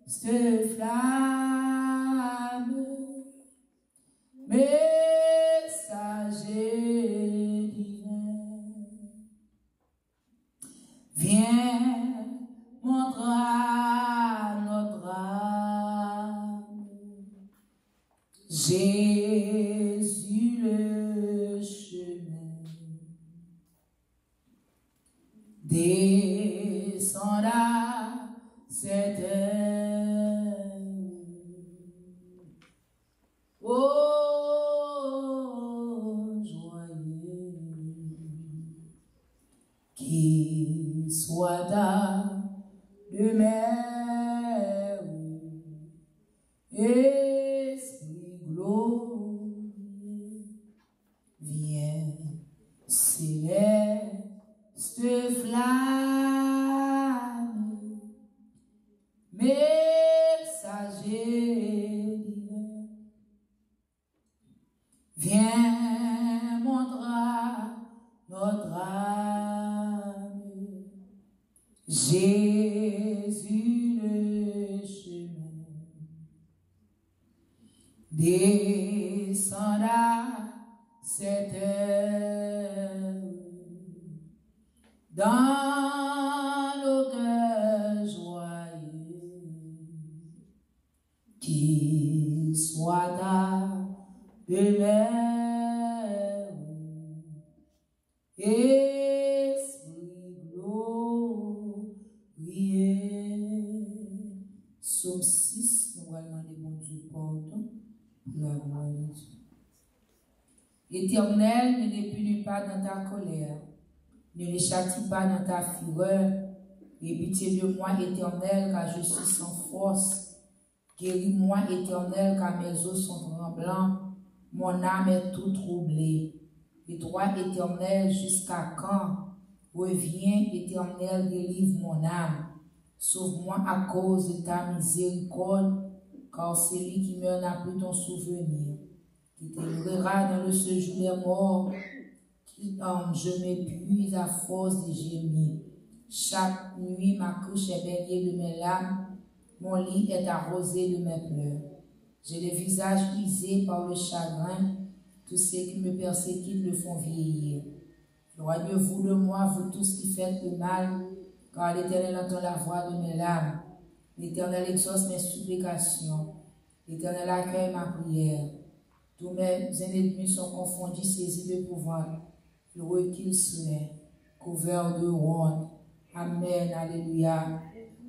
cette flamme, messager divin, viens montrer à notre âme Jésus le chemin. Descends à cette heure. Oh, joyeux, qu'il soit ta demeure, Esprit glorieux, viens, céleste flamme, messager divin, viens montrer notre âme, Jésus le chemin. Descends à cette heure dans nos cœurs joyeux, qu'il soit ta demeure, Esprit glorieux. Psaume 6, nous allons demander bon Dieu pardon pour la gloire de Dieu. Éternel, ne dépunis pas dans ta colère, ne les châtie pas dans ta fureur. Aie pitié de moi, Éternel, car je suis sans force. Guéris-moi, Éternel, car mes os sont tremblants. Mon âme est tout troublée. Et toi, Éternel, jusqu'à quand? Reviens, Éternel, délivre mon âme. Sauve-moi à cause de ta miséricorde, car celui qui meurt n'a plus ton souvenir. Qui t'élèvera dans le séjour des morts, je m'épuise à force de gémir. Chaque nuit, ma couche est baignée de mes larmes, mon lit est arrosé de mes pleurs. J'ai le visage usé par le chagrin, tous ceux qui me persécutent le font vieillir. Éloignez-vous de moi, vous tous qui faites le mal, car l'Éternel entend la voix de mes larmes. L'Éternel exauce mes supplications. L'Éternel accueille ma prière. Tous mes ennemis sont confondus, saisis d'épouvante. Ils reculent sous les couverts de ronde. Amen, alléluia.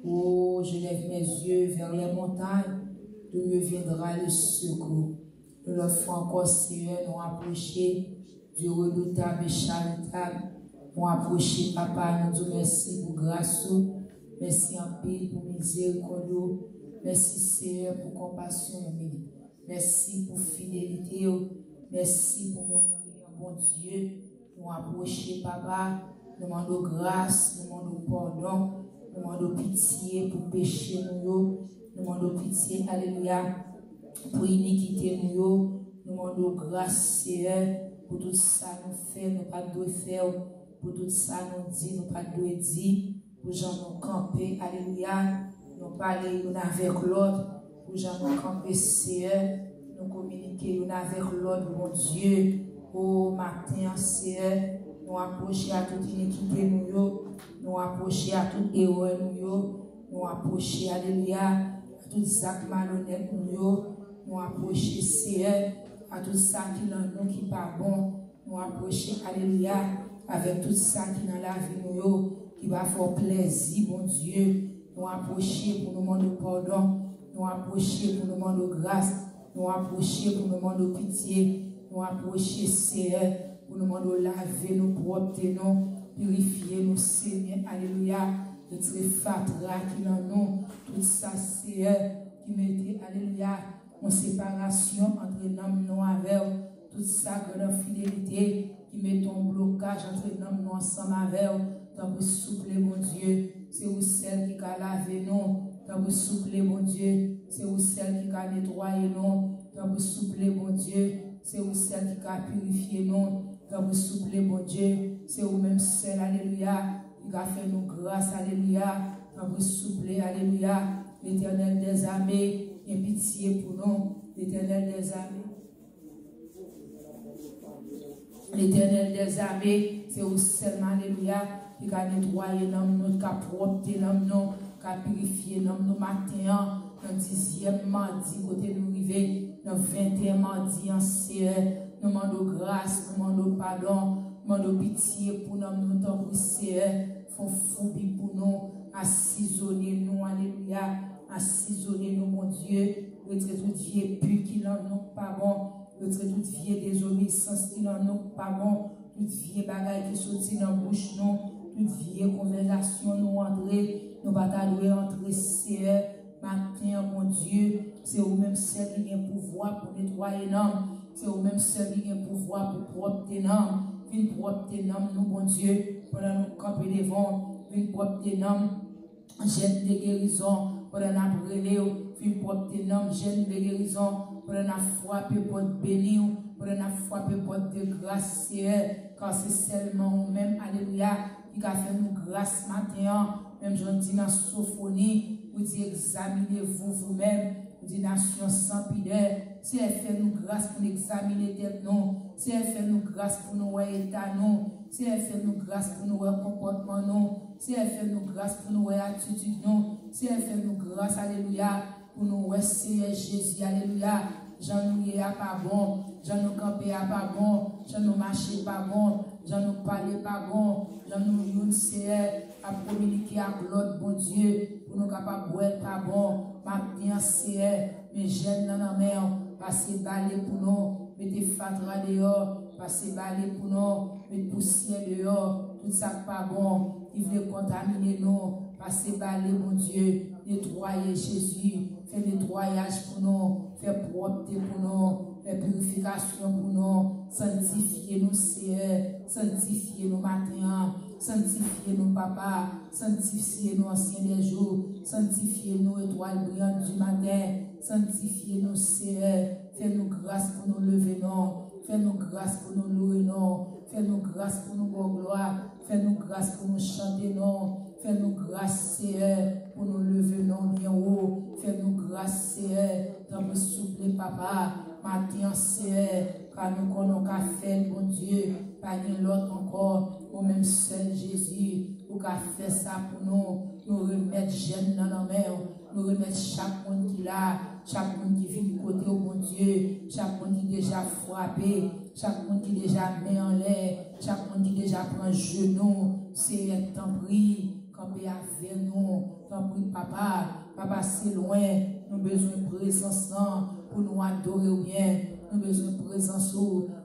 Oh, je lève mes yeux vers les montagnes, d'où me viendra le secours. Nous leur fois encore, Seigneur, nous approcher du redoutable et charitable. Nous approcher, Papa, nous disons merci pour grâce. Merci en paix pour miséricorde. Merci, Seigneur, pour compassion. Merci pour fidélité. Merci pour mon bon Dieu. Nous approcher, Papa. Nous demandons grâce, nous demandons pardon. Nous demandons pitié pour péché. Nous demandons pitié, alléluia, pour iniquité. Nous demandons grâce, Seigneur, pour tout ça nous fait, nous pas de faire. Pour tout ça nous dit, nous pas de dire. Pour gens nous camper, alléluia. Nous parler l'un avec l'autre. Pour gens nous camper, Seigneur. Nous communiquer l'un avec l'autre, mon Dieu. Au matin, Seigneur, nous approcher à toute iniquité, nous approcher à toute erreur, nous approcher, alléluia, à tout acte malhonnête, nous approcher, Seigneur, à tout ça qui dans nous qui pas bon, nous approcher, alléluia, avec tout ça qui dans la vie, qui va faire plaisir, mon Dieu, nous approcher pour nous demander pardon, nous approcher pour nous demander grâce, nous approcher pour nous demander pitié, nous approcher, Seigneur, pour nous demander laver nous, propter nous, purifier nous, Seigneur, alléluia, de ces fatra qui dans nous, tout ça, Seigneur, qui mettait, alléluia, en séparation entre l'homme nous avec, tout ça, que la fidélité, qui met ton blocage entre l'homme nous ensemble avec, tant vous souffler, mon Dieu, c'est vous celle qui a lavé nous, tant vous souffler, mon Dieu, c'est vous celle qui a nettoyé nous, tant vous souffler, mon Dieu, c'est vous celle qui a purifié nous, tant vous souffler, mon Dieu, c'est vous-même seul, alléluia, qui a fait nous grâce, alléluia, tant vous souffler, alléluia, l'Éternel des armées, aie pitié pour nous, l'Éternel des armées. L'Éternel des armées, c'est au seulement, alléluia, qui a nettoyé nous, qui a propre nous, qui a purifié nous matin, dans le 10e mardi, côté nous arriver, dans le 20e mardi en CE, nous demandons grâce, nous demandons pardon, nous demandons pitié pour nous, nous t'en CE, font phobie pour nous, assaisonner nous, alléluia, assaisonner nous, mon Dieu, retrait tout vie pu qui n'en nous pas bon, retrait toute vie désobéissance qui n'en nous pas bon, toute vie bagaille qui sortit dans la bouche nous, toute vie conversation nous entrer, nous batailler entre CE, matin, mon Dieu, c'est au même seul qui a pouvoir pour nettoyer l'âme, c'est au même seul qui a pouvoir pour propter l'âme, une propter l'âme, nous, mon Dieu, pendant nous camper devant, une propter l'âme, jeune de guérison, pendant nous brûler, une propter l'âme, jeune de guérison, pendant nous frapper pour bénir, pendant nous frapper pour de grâce, car c'est seulement même, alléluia, qui a fait nous grâce matin, même je dis dans Sophonie, vous dites examinez-vous vous-même, vous dites nation sans pudeur, si elle fait nous grâce pour examiner tête nous, si elle fait nous grâce pour nous voir état nous, si elle fait nous grâce pour nous voir comportement nous, si elle fait nous grâce pour nous voir attitude nous, si elle fait nous grâce, alléluia, pour nous voir Seigneur Jésus, alléluia, j'en nous a pas bon, j'en nous camper a pas bon, j'en nous marcher pas bon, j'en nous parler pas bon, j'en nous une Seigneur à communiquer avec l'autre bon Dieu, pour nous capables de boire pas bon, maintenant Seigneur, mes jeunes dans la mer, passez balai pour nous, mettez fatra dehors, passez balai pour nous, mettez poussière dehors, tout ça pas bon, il veut contaminer nous, passez balai mon Dieu, nettoyer Jésus, faire nettoyage pour nous, faire propreté pour nous, faire purification pour nous, sanctifier nous Seigneur, sanctifier nos matins, sanctifier nos papas, sanctifier nos anciens des jours, sanctifier nos étoiles brillantes du matin, sanctifier nos Seigneur, fais-nous grâce pour nous lever, non, fais-nous grâce pour nous louer, non, fais-nous grâce pour nous gloire, fais-nous grâce pour nous chanter, non, fais-nous grâce, Seigneur, pour nous lever, non, bien haut, fais-nous grâce, Seigneur, dans le souffle, papa, matin, Seigneur, car nous connaissons qu'à faire, bon Dieu, pas ni l'autre encore, au même seul Jésus, ou qu'à faire ça pour nous remettre jeunes dans la main, nous remettre chaque monde qui l'a, chaque monde qui vit du côté au bon Dieu, chaque monde qui déjà frappé, chaque monde qui déjà met en l'air, chaque monde qui déjà prend genou, c'est t'en prie, camper avec nous, t'en prie papa, papa c'est loin, nous avons besoin de présence pour nous adorer ou bien, nous avons besoin de présence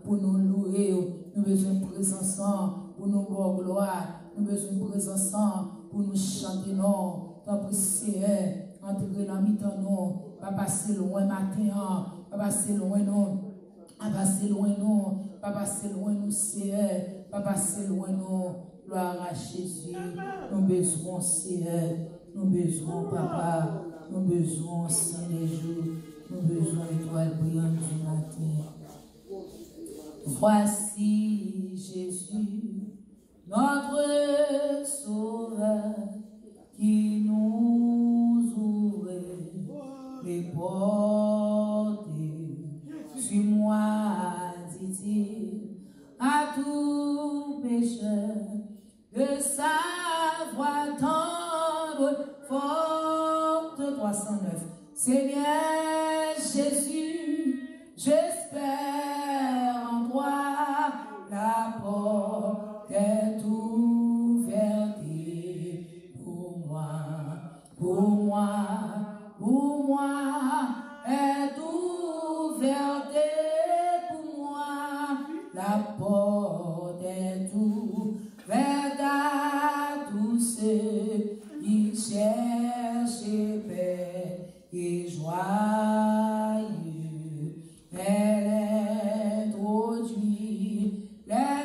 pour nous louer, nous avons besoin de présence pour nous voir gloire, nous avons besoin de présence pour nous chanter, non, t'en prie Seigneur, entrer dans mi-temps, non, pas passer loin matin, pas passer loin, non, pas passer loin, non, pas passer loin, nous Seigneur, pas passer loin, non, gloire à Jésus, nous besoin Seigneur, nous besoin papa, nous besoin Saint des jours, nous besoin étoile brillante du matin. Voici Jésus, notre Sauveur, qui nous ouvre les portes. Suis-moi, dit-il, à tout pécheur, de savoir tendre, forte 309. Seigneur Jésus, j'espère en toi, la porte est ouverte pour moi, pour moi, pour moi, est ouverte pour moi, la porte est ouverte à tous ceux qui cherchent paix et joyeux. Elle introduit les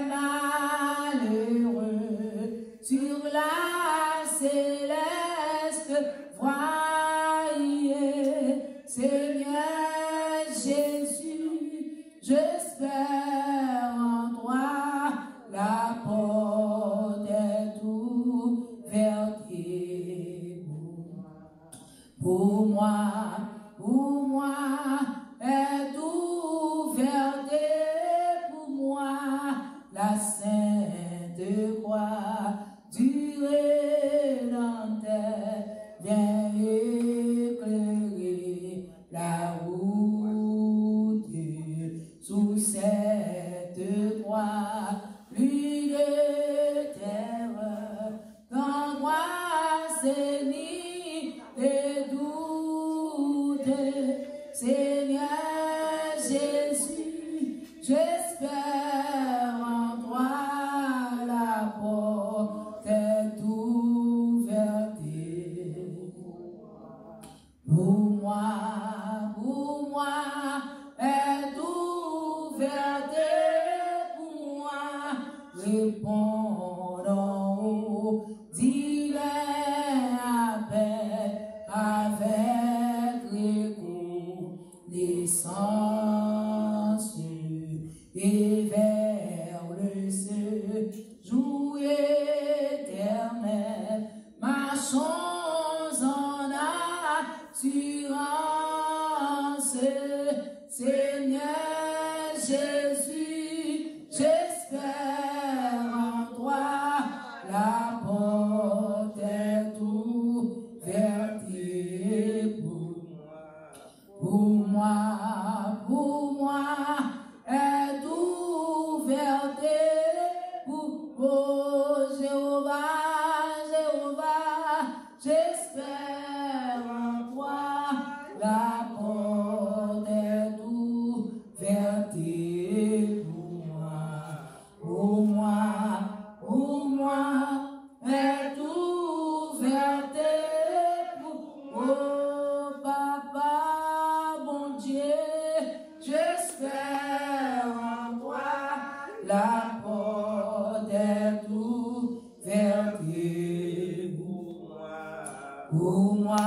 malheureux sur la céleste voie. Seigneur Jésus, j'espère en toi, la porte est ouverte Pour moi, est ouverte pour moi la sainte croix du Rédempteur, vient éclairer la route sous cette croix, plus de terreur, d'angoisse et ni de doute. Seigneur Jésus, j'espère en toi, la porte est ouverte. Pour moi, est ouverte pour moi, répondons au divin appel avec reconnaissance et vers le séjour éternel, marchons en assurance. Seigneur Jésus, j'espère en toi, la porte est ouverte pour moi, est ouverte pour Jéhovah, j'espère en toi, la porte est ouverte pour moi, est ouverte oh Papa, bon Dieu, j'espère en toi, la porte est ouverte pour moi,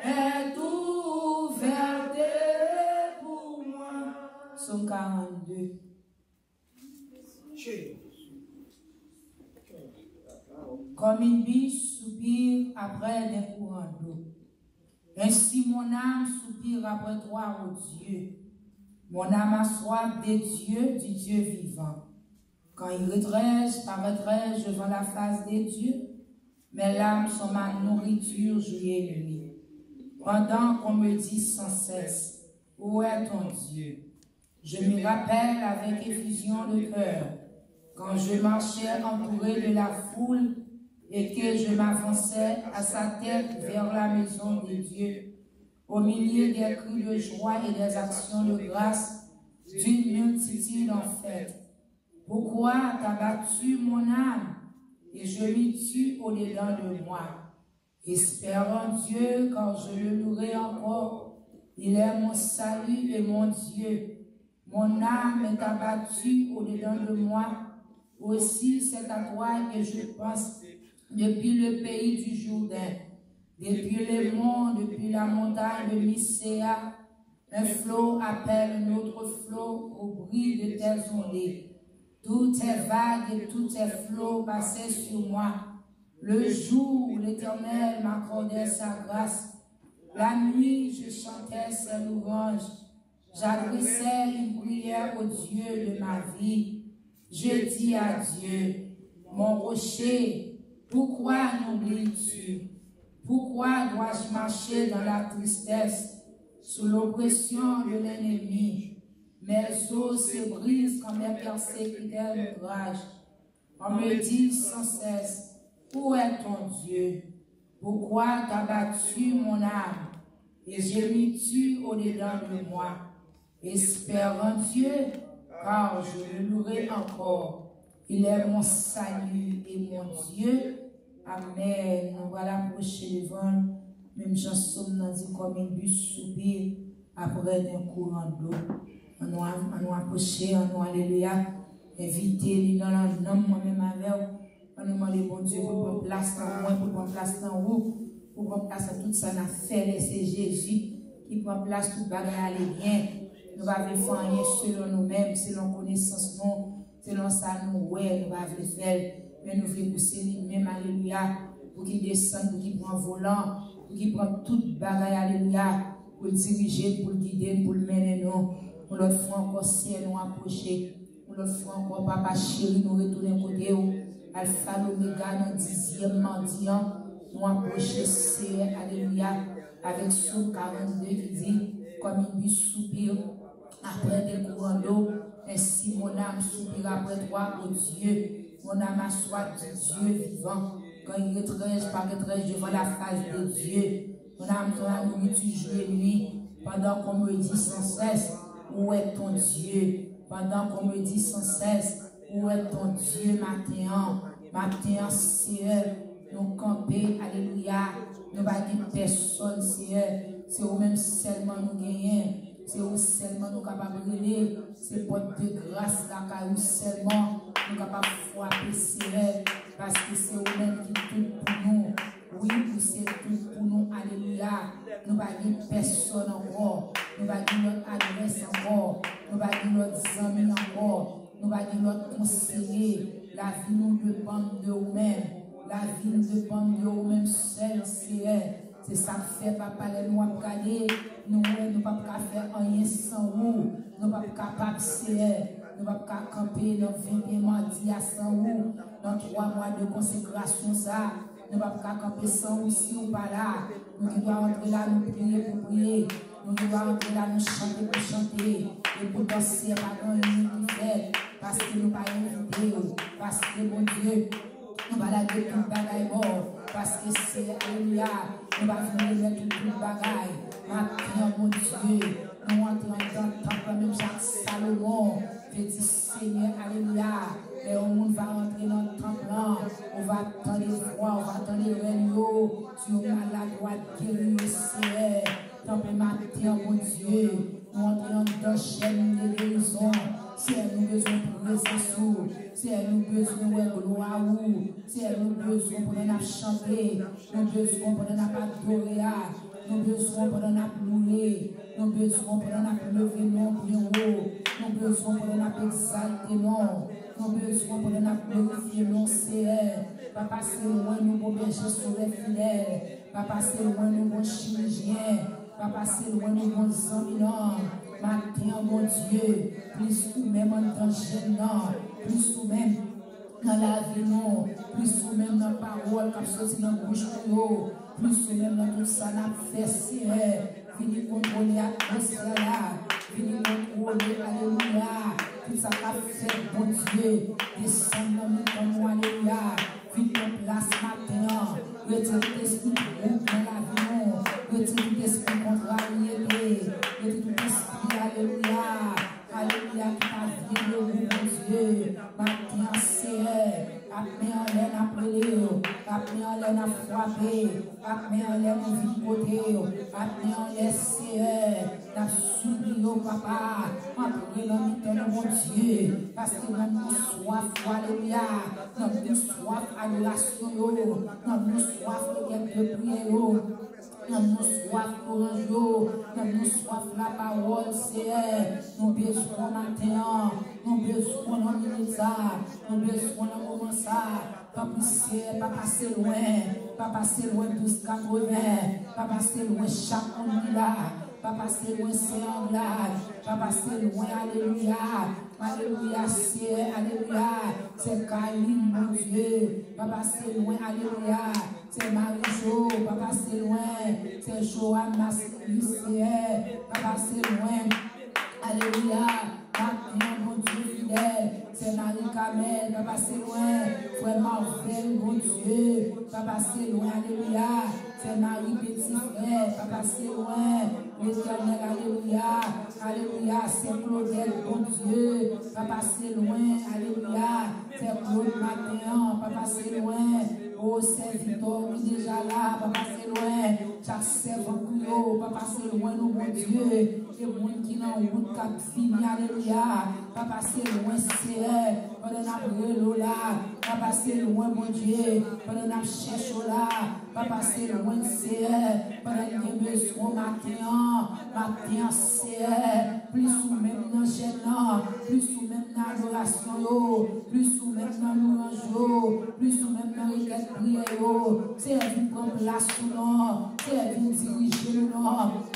est ouverte pour moi. Psaume 42. Comme une biche soupire après des courants d'eau, ainsi mon âme soupire après toi, ô Dieu. Mon âme a soif des dieux, du Dieu vivant. Quand il paraîtrai-je devant la face des dieux. Mes larmes sont ma nourriture jour et nuit. Pendant qu'on me dit sans cesse, où est ton Dieu? Je me rappelle avec effusion de cœur, quand je marchais entouré de la foule et que je m'avançais à sa tête vers la maison de Dieu, au milieu des cris de joie et des actions de grâce d'une multitude en fête. Pourquoi t'as battu mon âme et je m'y tue au-dedans de moi? Espère en Dieu, car je le louerai encore. Il est mon salut et mon Dieu. Mon âme est abattue au-dedans de moi. Aussi, c'est à toi que je pense depuis le pays du Jourdain, depuis les monts, depuis la montagne de Mycéa. Un flot appelle un autre flot au bruit de tes ondées. Toutes tes vagues et tous tes flots passaient sur moi. Le jour où l'Éternel m'accordait sa grâce, la nuit je chantais ses louanges. J'adressais une prière au Dieu de ma vie. Je dis à Dieu, mon rocher, pourquoi m'oublies-tu? Pourquoi dois-je marcher dans la tristesse, sous l'oppression de l'ennemi? Mes os se brisent quand mes persécuteurs me ragent. On me dit sans cesse, où est ton Dieu? Pourquoi t'as battu mon âme et je m'y tue au-dedans de moi? Espère en Dieu, car je le louerai encore. Il est mon salut et mon Dieu. Amen. Nous voilà approchés devant, même Jean Somme nous dit comme une bûche soupir après d'un courant d'eau. On nous approcher, on nous alléluia, inviter les dans le nom moi-même avec vous. On nous demande bon Dieu pour prendre place en moi, pour prendre place en vous, pour prendre place à tout ça n'a fait, c'est Jésus qui prend place tout bagage à bien. Nous n'avons pas rien selon nous-mêmes, selon connaissance, non, selon ça nous, ouais, nous n'avons pas faire, mais nous voulons pousser nous-mêmes, alléluia, pour qu'il descende, pour qu'il prenne volant, pour qu'il prenne toute bagaille, alléluia, pour le diriger, pour le guider, pour le mener nous. Pour l'autre fois encore, ciel nous approcher. Pour l'autre fois encore, papa chéri, nous retourner côté où. Alpha, l'Oméga, dans 10e mendiant, nous approcher, c'est, alléluia, avec son 42 qui dit, comme il soupire après des courants d'eau, ainsi mon âme soupire après toi, ô Dieu. Mon âme a soif du Dieu vivant. Quand il retranche, paraîtrai devant la face de Dieu. Mon âme dans la nourriture jour et nuit, pendant qu'on me dit sans cesse, où est ton Dieu? Pendant qu'on me dit sans cesse, où est ton Dieu matin? Matin, Seigneur, nous camper, alléluia. Nous ne pas dire personne, Seigneur. C'est vous-même seulement nous gagnons. C'est vous seulement nous capables de donner. C'est porte de grâce là, car vous seulement nous capables de frapper, Seigneur. Parce que c'est vous-même qui tout pour nous. Oui, c'est tout pour nous, alléluia. Nous ne pas dire personne encore. Nous ne pas dire notre adresse encore. Nous ne pas dire notre amis encore. Nous ne pas dire notre conseiller. La vie nous dépend de vous-même. La vie nous dépend de vous-même seul, Seigneur. C'est ça que fait, papa, les nous à regarder. Nous ne pouvons pas faire rien sans vous. Nous ne sommes pas capables, Seigneur. Nous ne pouvons pas camper dans 21 mardis sans vous. Dans 3 mois de consécration, ça. Nous ne pouvons pas camper sans vous si ou pas là. Nous devons entrer là, nous prier pour prier. Nous devons entrer là, nous chanter pour chanter. Et pour danser, pas grand une qui fait. Parce que nous ne pas inviter. Parce que, mon Dieu, nous ne pas tout le bagaille mort. Parce que c'est alléluia. Nous ne pas venir mettre tout le bagaille. Maintenant, mon Dieu, nous entrons dans le temple, même Jacques Salomon. Je dis, Seigneur, alléluia. Et au monde va entrer dans le temple. On va attendre les froids, on va attendre les réunions. Sur la droite, guérir, Seigneur. Temple matin, mon Dieu. Nous entrons dans le chaîne de guérison. Si elle nous besoin pour rester si elle nous besoin de gloire, si elle nous besoin pour nous chanter, nous besoin pour nous adorer, nous besoin pour nous louer, nous besoin pour nous lever non plus haut, nous besoin pour nous exalter non, nous besoin pour nous glorifier non, Seigneur. Papa, c'est loin nous pour berger sur les fidèles, papa, c'est loin nous pour chirurgiens, papa, c'est loin nous pour examinants. Matin, mon Dieu, plus ou même en danger, non, plus ou même dans la vie, non, plus ou même dans la parole, comme ça, c'est dans la bouche, plus ou même dans tout ça, n'a fait, Seigneur, venez contrôler l'atmosphère là, venez contrôler, alléluia, tout ça qu'a fait, mon Dieu, descendre dans nous comme alléluia, venez en place matin, retirez l'esprit dans la vie, non, retirez l'esprit contrarié, retirez l'esprit, alléluia, alléluia, qui t'a vu de vous, mon Dieu, matin, Seigneur, après en l'air après en l'air à frapper, après en l'air à vicoter, après en l'air, Seigneur, n'a subi, papa, après l'homme de mon Dieu, parce que nous avons soif, alléluia, nous avons soif à l'adoration, nous avons soif de prière, nous avons soif d'orange, nous avons soif de la parole, Seigneur, nous besoin matin, nous besoin dans minute ça, nous besoin dans moment ça, pas pousser, pas passer loin 1280, pas passer loin chaque monde là, pas passer loin Saint-Anglade, pas passer loin, alléluia, alléluia, c'est alléluia, c'est Caline, mon Dieu, pas passer loin, alléluia, c'est Marie-Jo, pas passer loin, c'est Joanne Massé, pas passer loin, alléluia, mon Dieu fidèle, c'est Marie-Camel, pas passer loin, frère Marvel, mon Dieu, pas passer loin, alléluia, c'est Marie Petit Frère, pas passer loin, l'Éternel, alléluia, alléluia, c'est Claudel, mon Dieu, pas passer loin, alléluia, c'est Claude Matin, pas passer loin, oh, c'est Victor qui est déjà là, pas passer loin, chaque servant pour pas passer loin, nous, mon Dieu, et monde qui n'a pas route cap fini, alléluia, pas passer loin, Seigneur, pendant qu'on là, pas passer loin, mon Dieu, pendant qu'on cherche là, pas passer loin, Seigneur, pendant qu'on a besoin matin, Seigneur, plus ou même dans gênant, plus ou même dans l'adoration, plus ou même dans louange, plus ou même dans les prières, c'est elle prend place pour nous, c'est elle diriger nous,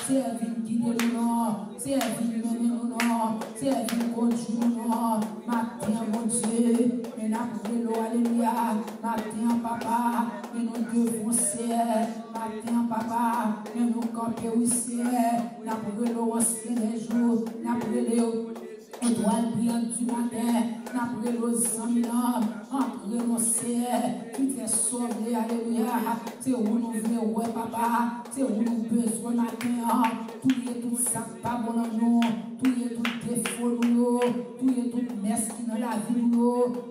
c'est elle guider nous, c'est elle mener nous, c'est elle conduire nous, matin, mon Dieu, et nous alléluia, matin, papa, et nous devons, Seigneur, matin, papa, et nous camper aussi, nous aussi les jours, nous étoile brillante du matin, après nos amis, entre nos sœurs, qui fait sauver, alléluia. C'est où nous venons, ouais, papa, c'est où nous besoin matin, tout ça, pas bon dans nous, tout défaut, tout mesquin dans la vie,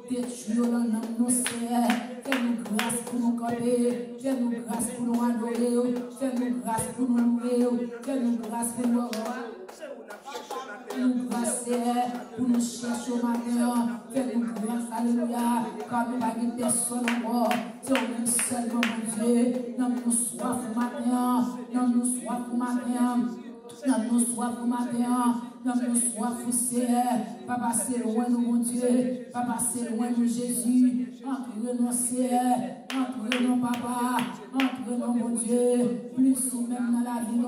détruire dans nos sœurs. Fais-nous grâce pour nous camper, fais-nous grâce pour nous adorer, fais-nous grâce pour nous louer, fais-nous grâce pour nous grâce pour nous chercher au matin, fais-nous grâce, alléluia, car nous n'avons personne encore, c'est au même seulement mon Dieu, donne-nous soif au matin, donne-nous soif au matin, donne-nous soif au matin, donne-nous soif au Seigneur, pas passer loin de mon Dieu, pas passer loin de Jésus, entre nos Seigneur, entre nos papa, entre nos mon Dieu, plus ou même dans la vie,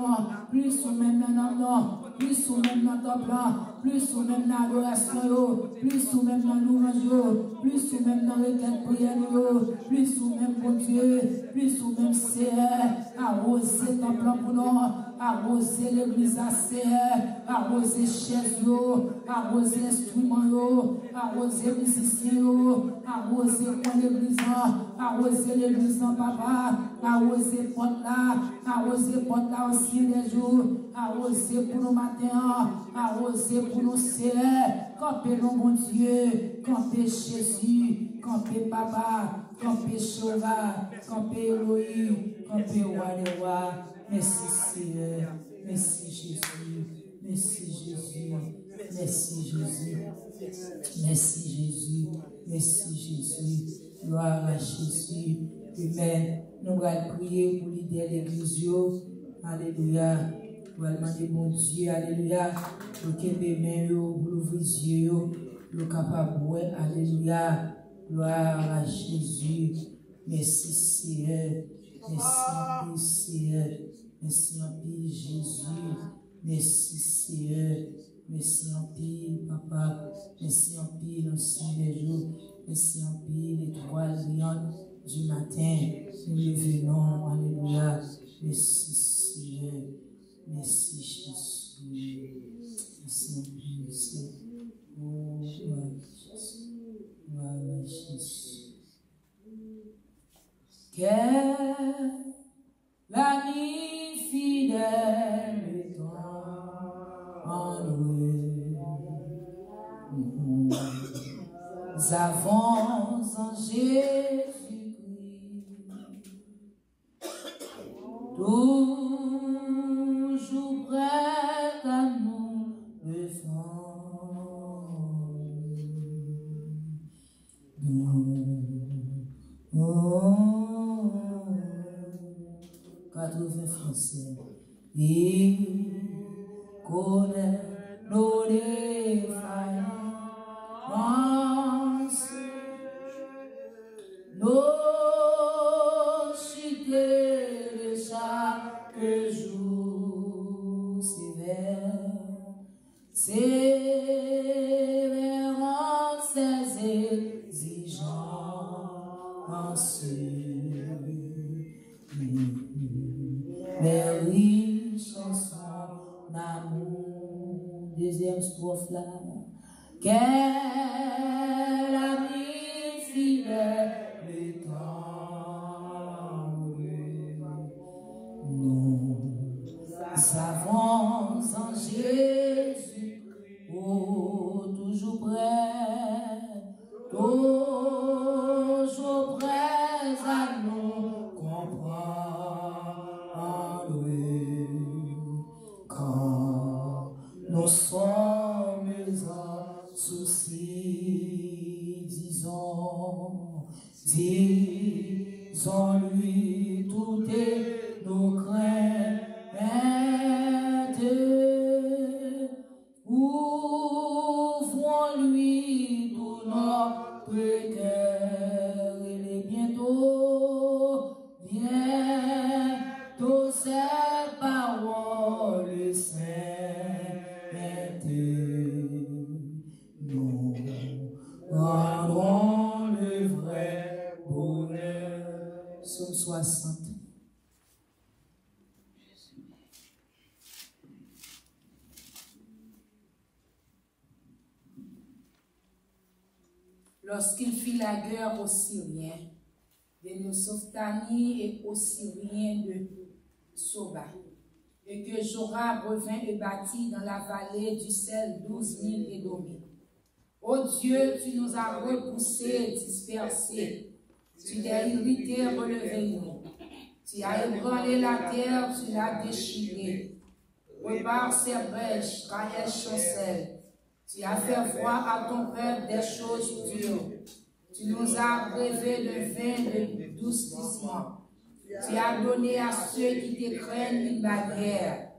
plus ou même dans nos plus ou même dans ton plan, plus ou même dans l'adoration, plus ou même dans l'ouvrage, plus ou même dans le quête prière, plus ou même pour Dieu, plus ou même Seigneur, arroser ton plan pour nous, arroser l'église à Seigneur, arroser chaise, arroser instrument, arroser musicien, arroser point l'église, arroser l'église papa, arroser porte là aussi les jours, arroser pour nos matins, arroser pour nos sœurs, camper nos bon Dieu, camper Jésus, camper papa, camper Chova, camper Elohim, camper roi des rois. Merci Seigneur, merci Jésus, merci Jésus, merci Jésus, merci Jésus, merci Jésus, gloire à Jésus. Amen. Nous allons prier pour l'idée de l'église. Alléluia. Nous allons demander mon Dieu, alléluia, pour que mes mains, pour l'ouvrir les yeux, le capable, alléluia. Gloire à Jésus. Merci Seigneur. Merci en paix Seigneur. Merci en paix Jésus. Merci Seigneur. Merci en paix Papa. Merci en paix l'ancien des jours. Merci en paix l'étoile brillante du matin. Nous le venons. Alléluia. Merci Seigneur. Merci Jésus. Merci en paix. Oh, gloire à Jésus. Quelle l'ami fidèle est en nous. Nous avons en Jésus-Christ toujours prêt à nous défendre. Oh, 80 Français, il connaît nos défaillances, nos chutes de chaque jour sévère, sévérant ses exigences. Mais oui, chanson d'amour, deuxième strophe là. Quel ami fidèle est en nous avons en Jésus, oh, toujours prêt, toujours prêt à nous comprendre quand nous sommes en souci lorsqu'il fit la guerre aux Syriens, de Neusophtani et aux Syriens de Soba, et que Joram revint et bâtit dans la vallée du sel 12 000 Édomites. Ô Dieu, tu nous as repoussés, dispersés, tu t'es irrité, relevé-nous. Tu as ébranlé la terre, tu l'as déchirée. Repars ses brèches, car elles chancellent. Tu as fait voir à ton peuple des choses dures. Tu nous as abreuvé de vin de doucissement. Tu as donné à ceux qui te craignent une barrière,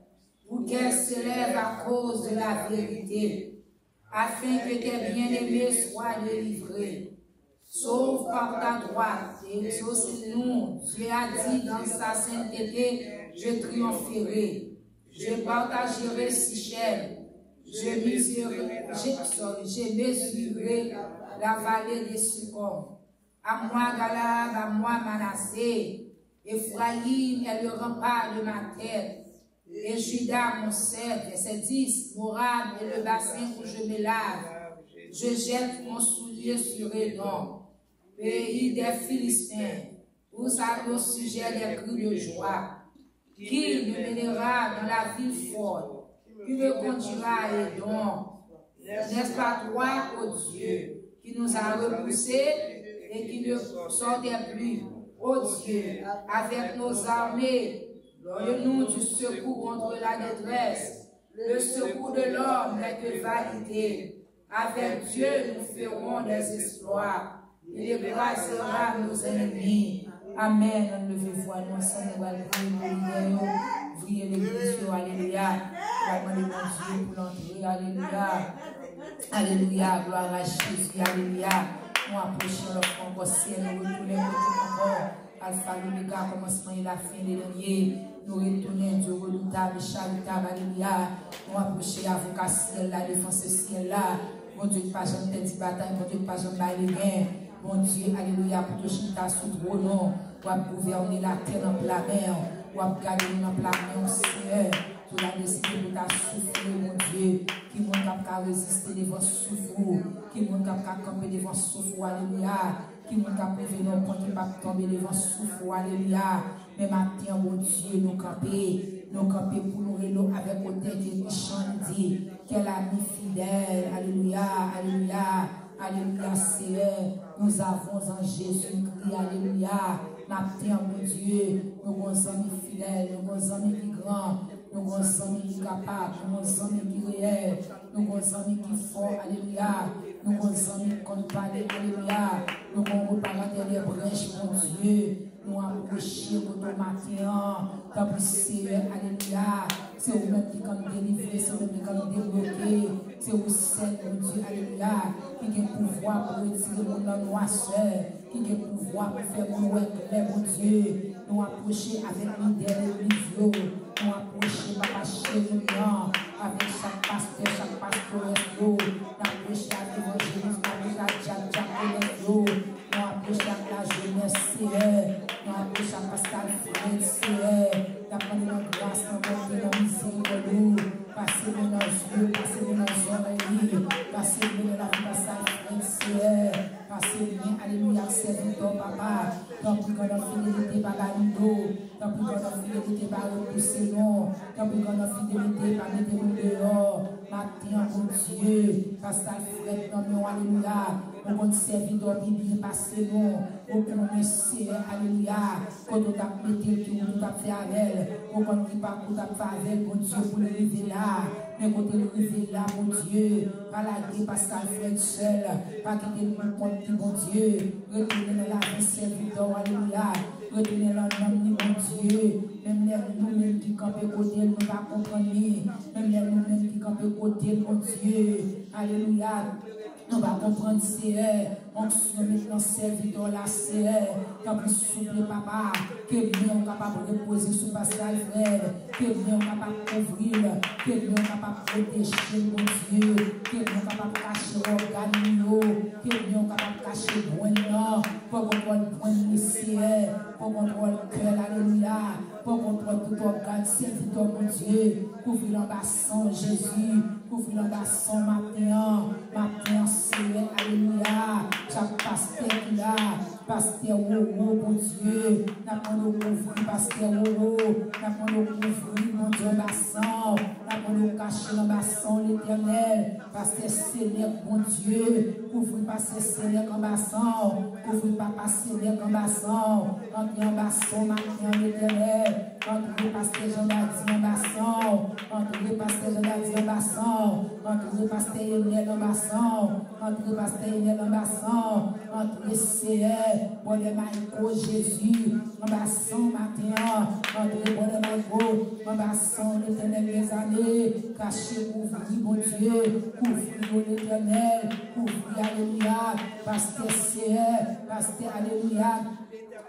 pour qu'elle s'élève à cause de la vérité, afin que tes bien-aimés soient délivrés. Sauve par ta droite et exauce-nous. Dieu a dit dans sa sainteté, je triompherai. Je partagerai Sichem. Je mesurerai la vallée des Succom. À moi, Galad, à moi, Manassé. Ephraïm est le rempart de ma tête. Et Juda, mon cerf. Verset 10. Moab est le bassin où je me lave. Je jette mon soulier sur Édom, pays des Philistins, où ça au sujet des cris de joie. Qui me mènera dans la ville forte? Qui me conduira à Édom? N'est-ce pas toi, ô Dieu, qui nous a repoussés et qui ne sortait plus? Ô Dieu, avec nos armées, donne-nous du secours contre la détresse. Le secours de l'homme n'est que vanité. Avec Dieu, nous ferons des exploits. Il écrasera nos ennemis. Amen. Levez-vous, nous ensemble, nous allons prier. Priez l'église, alléluia. Nous allons demander Dieu pour l'entrée, alléluia. Alléluia, gloire à Jésus, alléluia. Nous approchons le front au ciel, nous retournons encore. Alpha, l'Oméga, commencement et la fin des derniers. Nous retournons Dieu redoutable, charitable, alléluia. Nous approchons avocat ciel, la défense ciel là. Bon Dieu, pas jamais dit bataille, bon Dieu, pas jamais les gains. Bon Dieu, alléluia, pour te chita sous trône, pour gouverner la terre en plein mer, pour garder en plein mer, Seigneur. Tu l'as décidé pour ta souffrir, mon Dieu, qui monte à résister devant souffrir, qui monte à camper devant souffrir, alléluia, qui monte à prévenir au point qui va tomber devant souffrir, alléluia. Mais maintenant, mon Dieu, nous camper pour nous réunir avec autant de méchants, dit, quel ami fidèle, alléluia, alléluia. Alléluia, Seigneur, nous avons en Jésus-Christ, alléluia. Maintenant, mon Dieu, nous avons amis fidèles, nous avons amis qui grands, nous avons amis qui capables, nous avons amis qui réels, nous avons amis qui forts, alléluia. Nous avons amis qui comptent parler, alléluia. Nous avons reparé les brèches, mon Dieu. Nous approchons pour ton matin, comme Seigneur, alléluia. C'est vous-même qui quand délivrer, c'est vous-même qui quand débloquer, c'est vous seul, mon Dieu, alléluia, qui a le pouvoir pour retirer mon noirceur, qui a le pouvoir pour faire mon éclair, mon Dieu. Nous approchons avec l'idée de l'Ivio, nous approchons Papa Chéri, avec chaque pasteur, chaque pastoresse, nous approchons avec l'évangéliste, nous approchons avec Jacques, nous approchons avec la jeunesse, Seigneur, nous approchons avec Pascal Fred, Seigneur, nous approchons grâce, nous approchons de nous, passez dans nos yeux, passez dans nos oreilles, passez dans la vie, Seigneur, passez bien, alléluia, serviteur, papa, tant pis qu'on a fidélité par la nuit, tant pis qu'on a fidélité par le Seigneur, tant pis qu'on a fidélité par les nous dehors, matin, mon Dieu, Pascal Fred, non, alléluia, on compte serviteur, Bible, passez nous, on connaît, alléluia, quand on t'a mis, qui on t'a fait avec elle, on compte qui pas qu'on t'a fait avec, mon Dieu, pour le révéler là, mais quand on le révèle là, mon Dieu, par la guerre, Pascal Fred seul, pas quitter le compte, mon Dieu, retournez dans la vie, serviteur, alléluia, retournez dans le nom, mon Dieu, même nous-mêmes qui campons côté, nous ne pas comprendre, même nous-mêmes qui campons côté, mon Dieu, alléluia. Nous va comprendre, Seigneur, on se met dans serviteur là, Seigneur, comme le souple, papa, que bien on est capable de reposer sur Pascal Frère, que bien on est capable de couvrir, que bien on est capable de protéger, mon Dieu, que bien on est capable de cacher l'organe, que bien on est capable de cacher le bon, pour contrôler le bon, Seigneur, pour contrôler le cœur, alléluia, pour contrôler tout organe, serviteur, mon Dieu, couvre l'ambasson Jésus, couvre l'ambasson matin, Seigneur, alléluia, chaque pasteur qui là, pasteur Wowo, mon Dieu, n'a pas nous couvrir, pasteur Wowo, n'a pas nous couvrir, mon Dieu, basson, n'a pas nous cacher l'ambasson, l'éternel, pasteur Seigneur, mon Dieu, couvre pasteur Seigneur, en basson, couvre papa Seigneur, en basson, entre en basson, matin, l'éternel, entre pasteur Jean-Baptiste, en basson, entre pasteur Jean-Baptiste, en basson, entre pasteur Emile, en basson, entre pasteur Emile, en basson, entre CR, pour le Maïko Jésus, en basson matin, entre pour le Maïko, en basson l'éternel des années, caché, couvrir, mon Dieu, couvrir l'éternel, couvrir, alléluia, pasteur CR, pasteur, alléluia.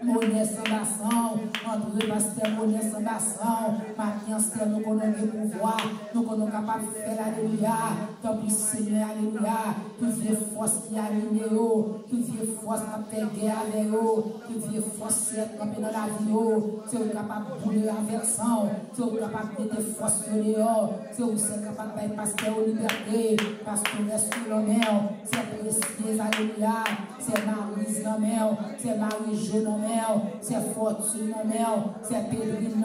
Monnaie sans basson, André pasteur monnaie sans basson, maintenant Seigneur nous connaissons le pouvoir, nous sommes capables de faire alléluia, tant pis Seigneur alléluia, toutes les forces qui alignent, toutes les forces qui fait guerre avec eux, toutes les forces qui sont dans la vie, c'est capable de bouler avec sang, c'est capable de mettre force dehors, c'est capable de passer aux libertés, parce que reste sur l'honneur, c'est précieux alléluia, c'est Marie la mère, c'est Marie jeune c'est Fortune c'est Pédrine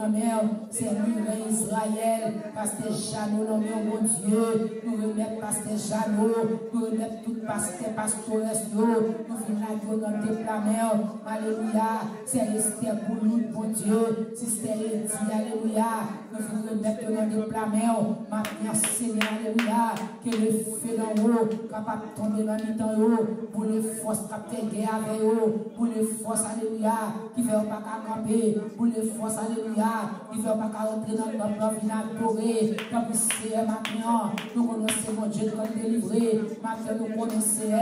c'est Mireille Israël, pasteur Jeannot, mon Dieu, nous remettons pasteur Jeannot, nous remettons tout pasteur pastoresse, nous venons dans tes planètes, alléluia, c'est Esther Bouloud, mon Dieu, Sister Edith, alléluia, nous venons remettre dans tes planètes, maintenant Seigneur, alléluia, que le feu d'en haut, capable de tomber dans les temps, pour les forces qui ont guerre avec eux, pour les forces, alléluia, qui ne veulent pas camper, pour les forces, alléluia, qui ne veulent pas rentrer dans notre vie, adorer, comme c'est maintenant, nous connaissons mon Dieu comme délivré, maintenant nous connaissons,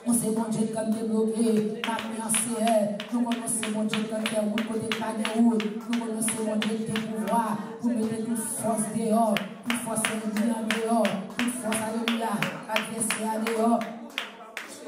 on sait mon Dieu comme débloqué, maintenant c'est, nous connaissons mon Dieu comme des routes, côté de nous connaissons mon Dieu des pouvoirs, pour mettre toute force dehors, toute force en dehors, toute force, alléluia, adversaire dehors.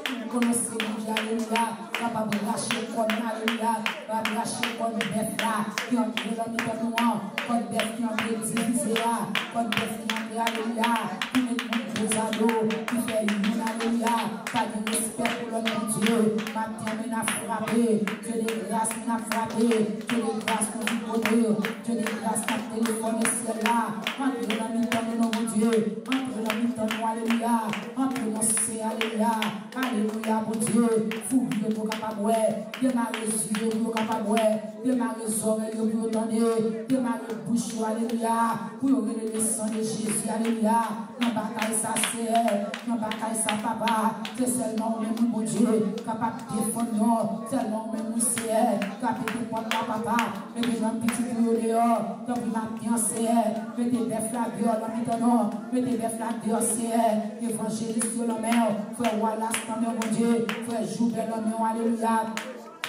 Nous connaissons mon Dieu, alléluia, capable de lâcher comme alléluia, capable de lâcher comme bête là, qui ont pris dans le noir, comme bête qui ont pris divisé là, comme bête qui ont pris alléluia, qui met tout les ados, qui fait une alléluia, pas de respect pour le mon Dieu, matin il a frappé, Dieu de grâce il a frappé, Dieu de grâce pour vous côté, Dieu de grâce pour téléphone et ciel là, entre dans le temps de mon Dieu, entre dans le temps de alléluia, entre dans c'est alléluia, alléluia mon Dieu, fouille pour capable démarrer les yeux pour capable démarrer les oreilles pour entendre, démarrer bouche alléluia, pour ouvrir le sang de Jésus alléluia, dans bataille ça c'est, dans bataille ça papa, c'est seulement même mon Dieu, capable de défendre, seulement même c'est, capable de prendre papa, et de dans petit pour dehors, dans le matin c'est, mettez des flaques dehors dans le temps, mettez des flaques dehors c'est, évangéliste sur la mer, frère Wallace dans mon Dieu, frère Joubert dans mon alléluia.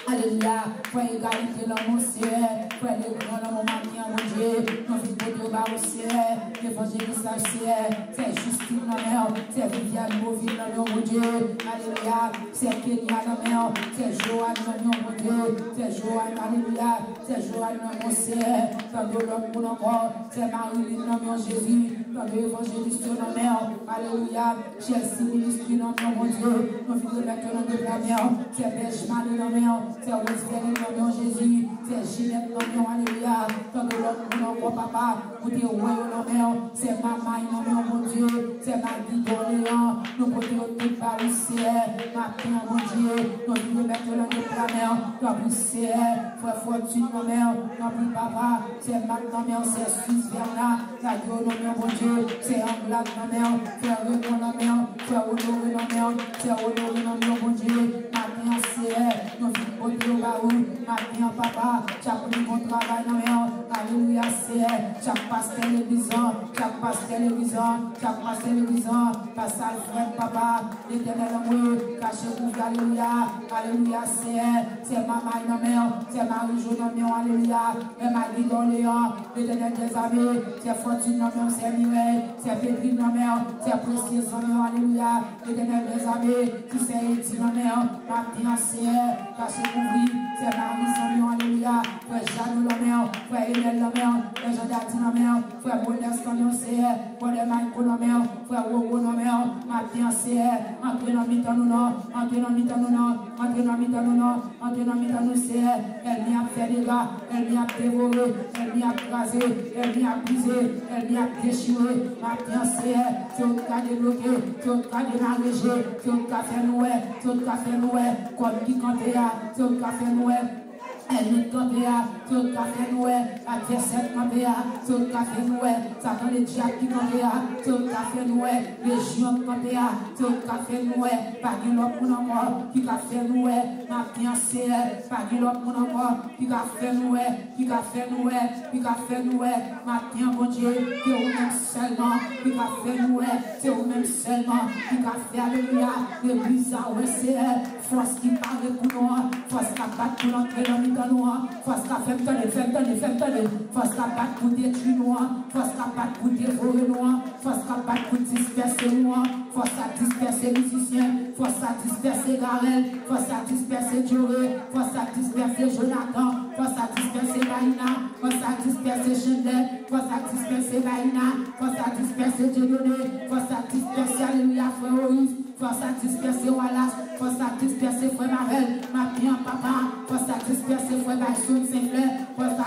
Alléluia, frère égalité dans mon ciel, frère les grands dans mon matin, mon Dieu, nous vivons de bas au ciel, l'évangéliste au ciel, c'est Justine dans mer, c'est Viviane Mauville dans mon Dieu, alléluia, c'est Kenya dans mer, c'est Joanne dans mon Dieu, c'est Joanne, alléluia, c'est Joanne dans mon ciel, dans de l'homme pour encore, c'est Marie-Line dans mon Jésus, dans l'évangéliste dans mer, alléluia, Chelsea ministre dans mon Dieu, nous vivons maintenant de la mer, c'est Benjamin dans mer, c'est Rosemary dans mon Jésus, c'est Ginette dans mon alléluia, dans de l'autre pour encore papa, pour dire ouais dans mer, c'est maman dans mon Dieu, c'est Maggie dans Léon, nous pouvons tout par le ciel, matin mon Dieu, nous vivons maintenant de la mer, dans le ciel, frère Fortune dans mer, dans le papa, c'est Mac dans mer, c'est Suisse Verna, la Dieu dans mon Dieu, c'est Anglade dans mer, frère Raymond dans mer, frère Honoré dans mer, c'est Honoré dans mon Dieu, matin c'est, nous vivons au baou, matin papa, chaque bon travail dans mer, alléluia c'est, chaque pasteur l'églison, chaque pasteur l'églison, chaque pasteur l'églison, passage frère papa, l'éternel amour, cachez-vous, alléluia, alléluia c'est maman dans mer, c'est Marie-Jo dans mer, alléluia, et Maggie dans Léon, l'éternel des amis, c'est Fortune dans mer, c'est Mireille, c'est Pédrine dans mer, c'est Précieuse dans mer, alléluia, l'éternel des amis, qui c'est Edith dans mer, matin c'est, qu'a couvrir, c'est Marie Samuel, alléluia, frère Jeanne Lomel, frère Hélène Lomel, frère Jean-Dati Lomel, frère Modeste Lomel, frère Michael Lomel, frère Rogo Lomel, Mathieu CR, entrez dans mi-temps nous non, entrez dans mi-temps nous non, entrez dans mi-temps nous non, entrez dans mi-temps nous CR, elle vient faire des gars, elle vient dévorer, elle vient craser, elle vient briser, elle vient déchirer, Mathieu CR, c'est au cas de bloquer, c'est au cas de m'engager, c'est au cas de faire nous, c'est au cas de faire nous, comme qui compte là, c'est au cas de faire nous. Elle nous campéa, sur le café noué, adversaire campéa, sur le café noué, Satan le diable qui campéa, sur le café noué, les géants campéa, sur le café noué, pas de l'autre monde encore, qui a fait noué, ma fiancée, pas de l'autre monde encore, qui a fait noué, qui a fait noué, qui a fait noué, ma bien bon Dieu, que vous-même seulement, qui a fait noué, c'est vous-même seulement, qui a fait alléluia, l'église à OSCR, force qui parle pour nous, force qui bat pour l'entrée dans le force qu'à faire tonner, force qu'à battre pour détruire nous, force qu'à battre pour dévorer nous, force qu'à battre pour disperser nous, force à disperser les musiciens, force à disperser Garel, force à disperser Joël, force à disperser Jonathan, force à disperser Baïna, force à disperser Chandel, force à disperser Baïna, force à disperser Dieudonné, force à disperser alléluia frère Maurice, force à disperser Wallace, force à disperser frère Marvel, ma bien papa, force à disperser frère Basson Saint-Clair, force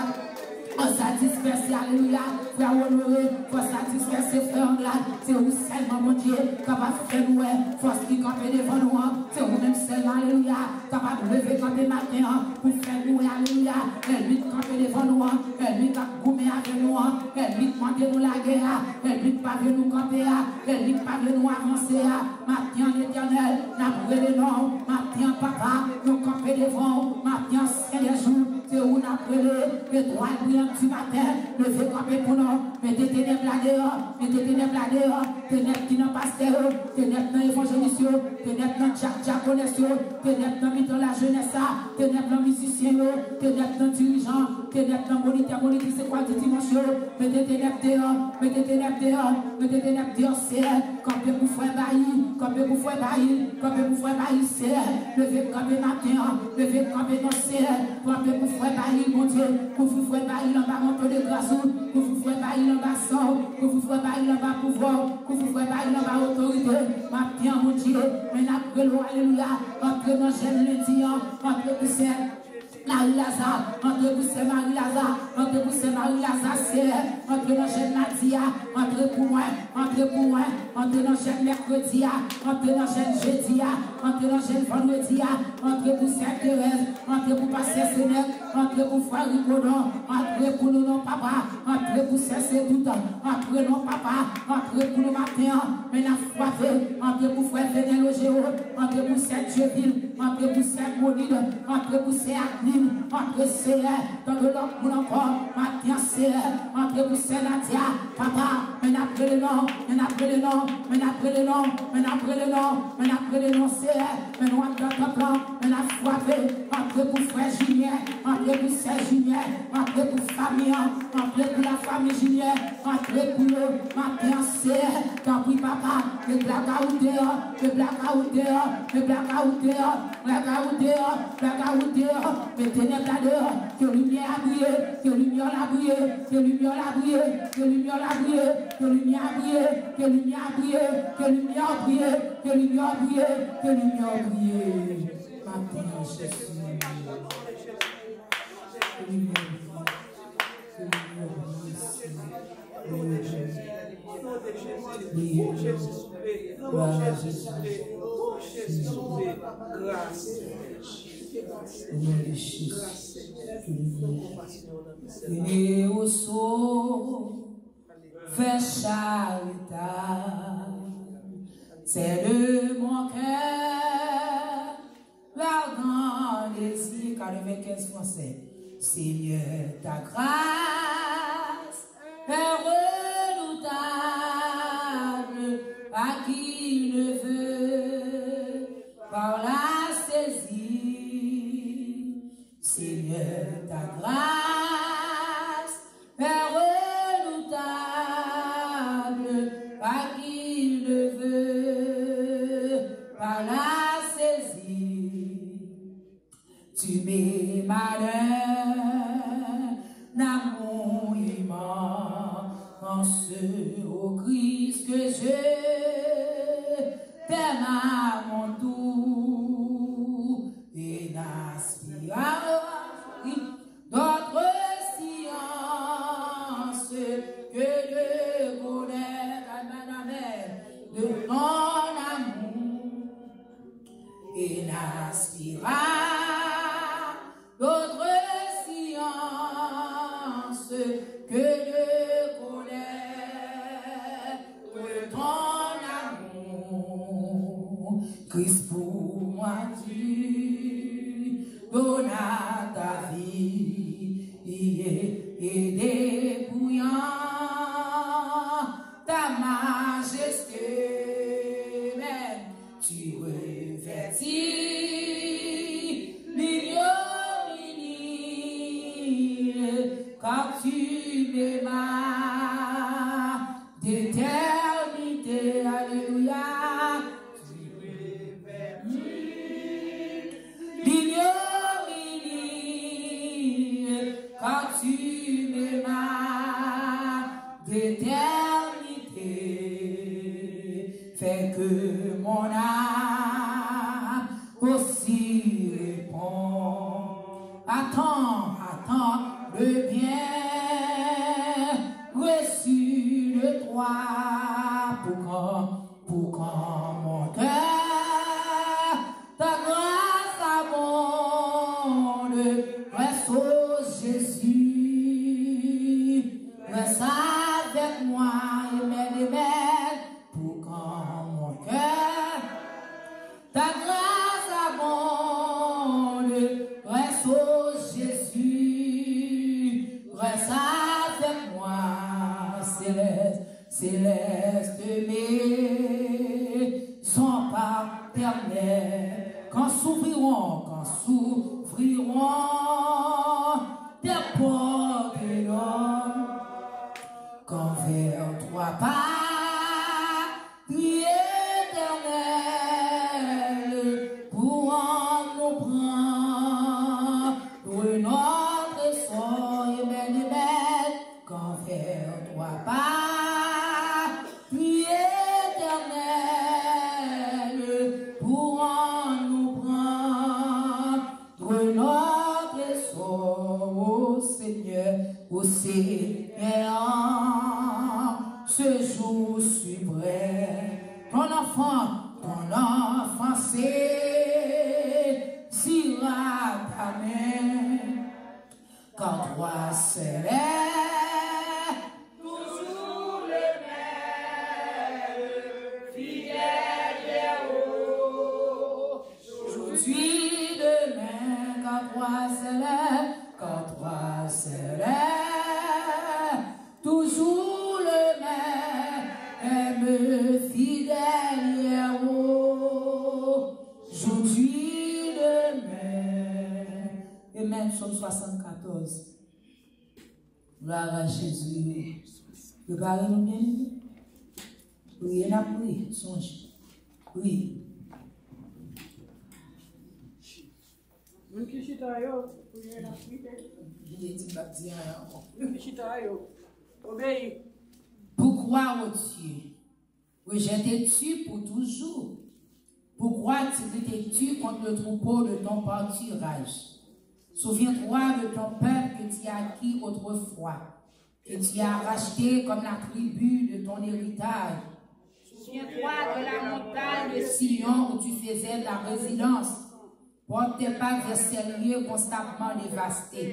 à disperser, alléluia, frère Honoré, force à disperser frère Anglade, c'est vous seulement mon Dieu, capable de faire nous, force qui campe devant nous, c'est vous-même seulement, alléluia, capable de lever camper matin, pour faire nous, alléluia, elle lui camper devant nous, elle lui cap goumer avec nous, elle lui demander nous la guerre, elle lui pas venir nous camper, elle lui pas venir nous avancer, matin l'éternel, n'a brûlé les noms, matin papa, nous camper devant, matin c'est les jours, c'est où n'a brûlé, les droits brillants du matin, levez camper pour nous, mettez ténèbres là dehors, mettez ténèbres là dehors, ténèbres qui n'ont pas stéréo, ténèbres dans l'évangéliste, ténèbres dans diaconesse, ténèbres dans mi-temps la jeunesse, ténèbres dans musicien, ténèbres dans dirigeant, ténèbres dans moniteur, c'est quoi du dimanche, mettez ténèbres dehors, mettez ténèbres dehors, mettez ténèbres dehors, c'est camper pour faire baillir, camper pour faire baillir, camper pour faire baillir, c'est levez camper matin, levez camper dans c'est camper pour faire baillir, mon Dieu, pour vous faire baillir en bas, mon de grâce, pour vous faire baillir en bas sang, pour vous faire baillir en bas pouvoir, pour vous faire baillir en bas autorité, ma bien mon Dieu, mais après le alléluia, entre nos jeunes lundi, entre vous c'est Marie-Lazare, entre vous c'est Marie-Lazare, entre vous c'est Marie-Lazare, c'est entre nos jeunes Nadia, entre pour moi, entre nos jeunes mercredi, entre nos jeunes jeudi, entre nos jeunes vendredi, entre vous c'est Thérèse, entre vous passer Sénèque, entre vous frère Rigaudon, entre pour nous non papa, entre vous c'est tout, entre nos papa, entre pour nous matin, mais la frappé, entre vous frère Vénel Géo, entre vous c'est Dieu-Ville, entre vous c'est Monide, entre vous c'est Agnime, entre CR, dans le nom pour encore, matin CR, entre vous c'est Nadia, papa, mais après le nom, mais après le nom, mais après le nom, mais après le nom, mais après le nom CR, mais nous entre le plan, mais la frappé, entre vous frère Julien, entre vous c'est Julien, entre vous famille, entre vous la famille Julien, entre vous le matin CR, tant pis papa, le blackout dehors, le blackout dehors, le blackout dehors, blackout dehors, blackout dehors, les ténèbres là dehors, que lumière a brillé, que lumière a brillé, que lumière a brillé, que lumière a brillé, que lumière a brillé, que lumière a brillé, que lumière a brillé, que lumière a brillé, que lumière a brillé. Matin Jésus. Et au saut, fait charitable, c'est de mon cœur, la grande désir, 95 français. Seigneur, ta grâce est redoutable à qui le veut par la saisie. Seigneur, ta grâce est redoutable à qui le veut par la saisie. pense au Christ que je t'aime à mon tour et n'aspire à d'autres sciences que de connaître de ton amour et n'aspire à d'autres sciences que de connaître ton amour. Christ, pour moi tu donnas ta vie et dépouillant ta majesté même, tu revêtis car tu m'aimas d'éternité, alléluia. Tu revêtis l'ignominie, car tu m'aimas d'éternité. Fais que mon âme aussi répond. Attends le bien reçu de toi pour quand mon cœur ta grâce abonde. Reste au Jésus, reste avec moi et m'aide pour quand mon cœur ta grâce abonde. Reste au Jésus, reste avec moi, céleste maison paternelle. Quand s'ouvriront tes portes de l'homme, quand vers toi Patrie éternelle, pour en nous prendre notre sort et m'aider, quand vers toi Patrie éternelle, pour en nous prendre notre sort, ô Seigneur, ce jour suprême, ton enfant saisira ta main, car toi seul est toujours le même, fidèle et haut, aujourd'hui demain, car toi seul est toujours le même, fidèle et haut, aujourd'hui demain. Et même Psaume 74. Gloire à Jésus. Préparez-nous bien. Priez la prière. Songe. Oui. Pourquoi, oh Dieu, rejetais-tu pour toujours? Pourquoi t'irritais-tu contre le troupeau de ton pâturage? Souviens-toi de ton peuple que tu as acquis autrefois, que tu as racheté comme la tribu de ton héritage. Souviens-toi de la montagne de Sion où tu faisais ta résidence. Porte tes pas vers ces lieux constamment dévastés.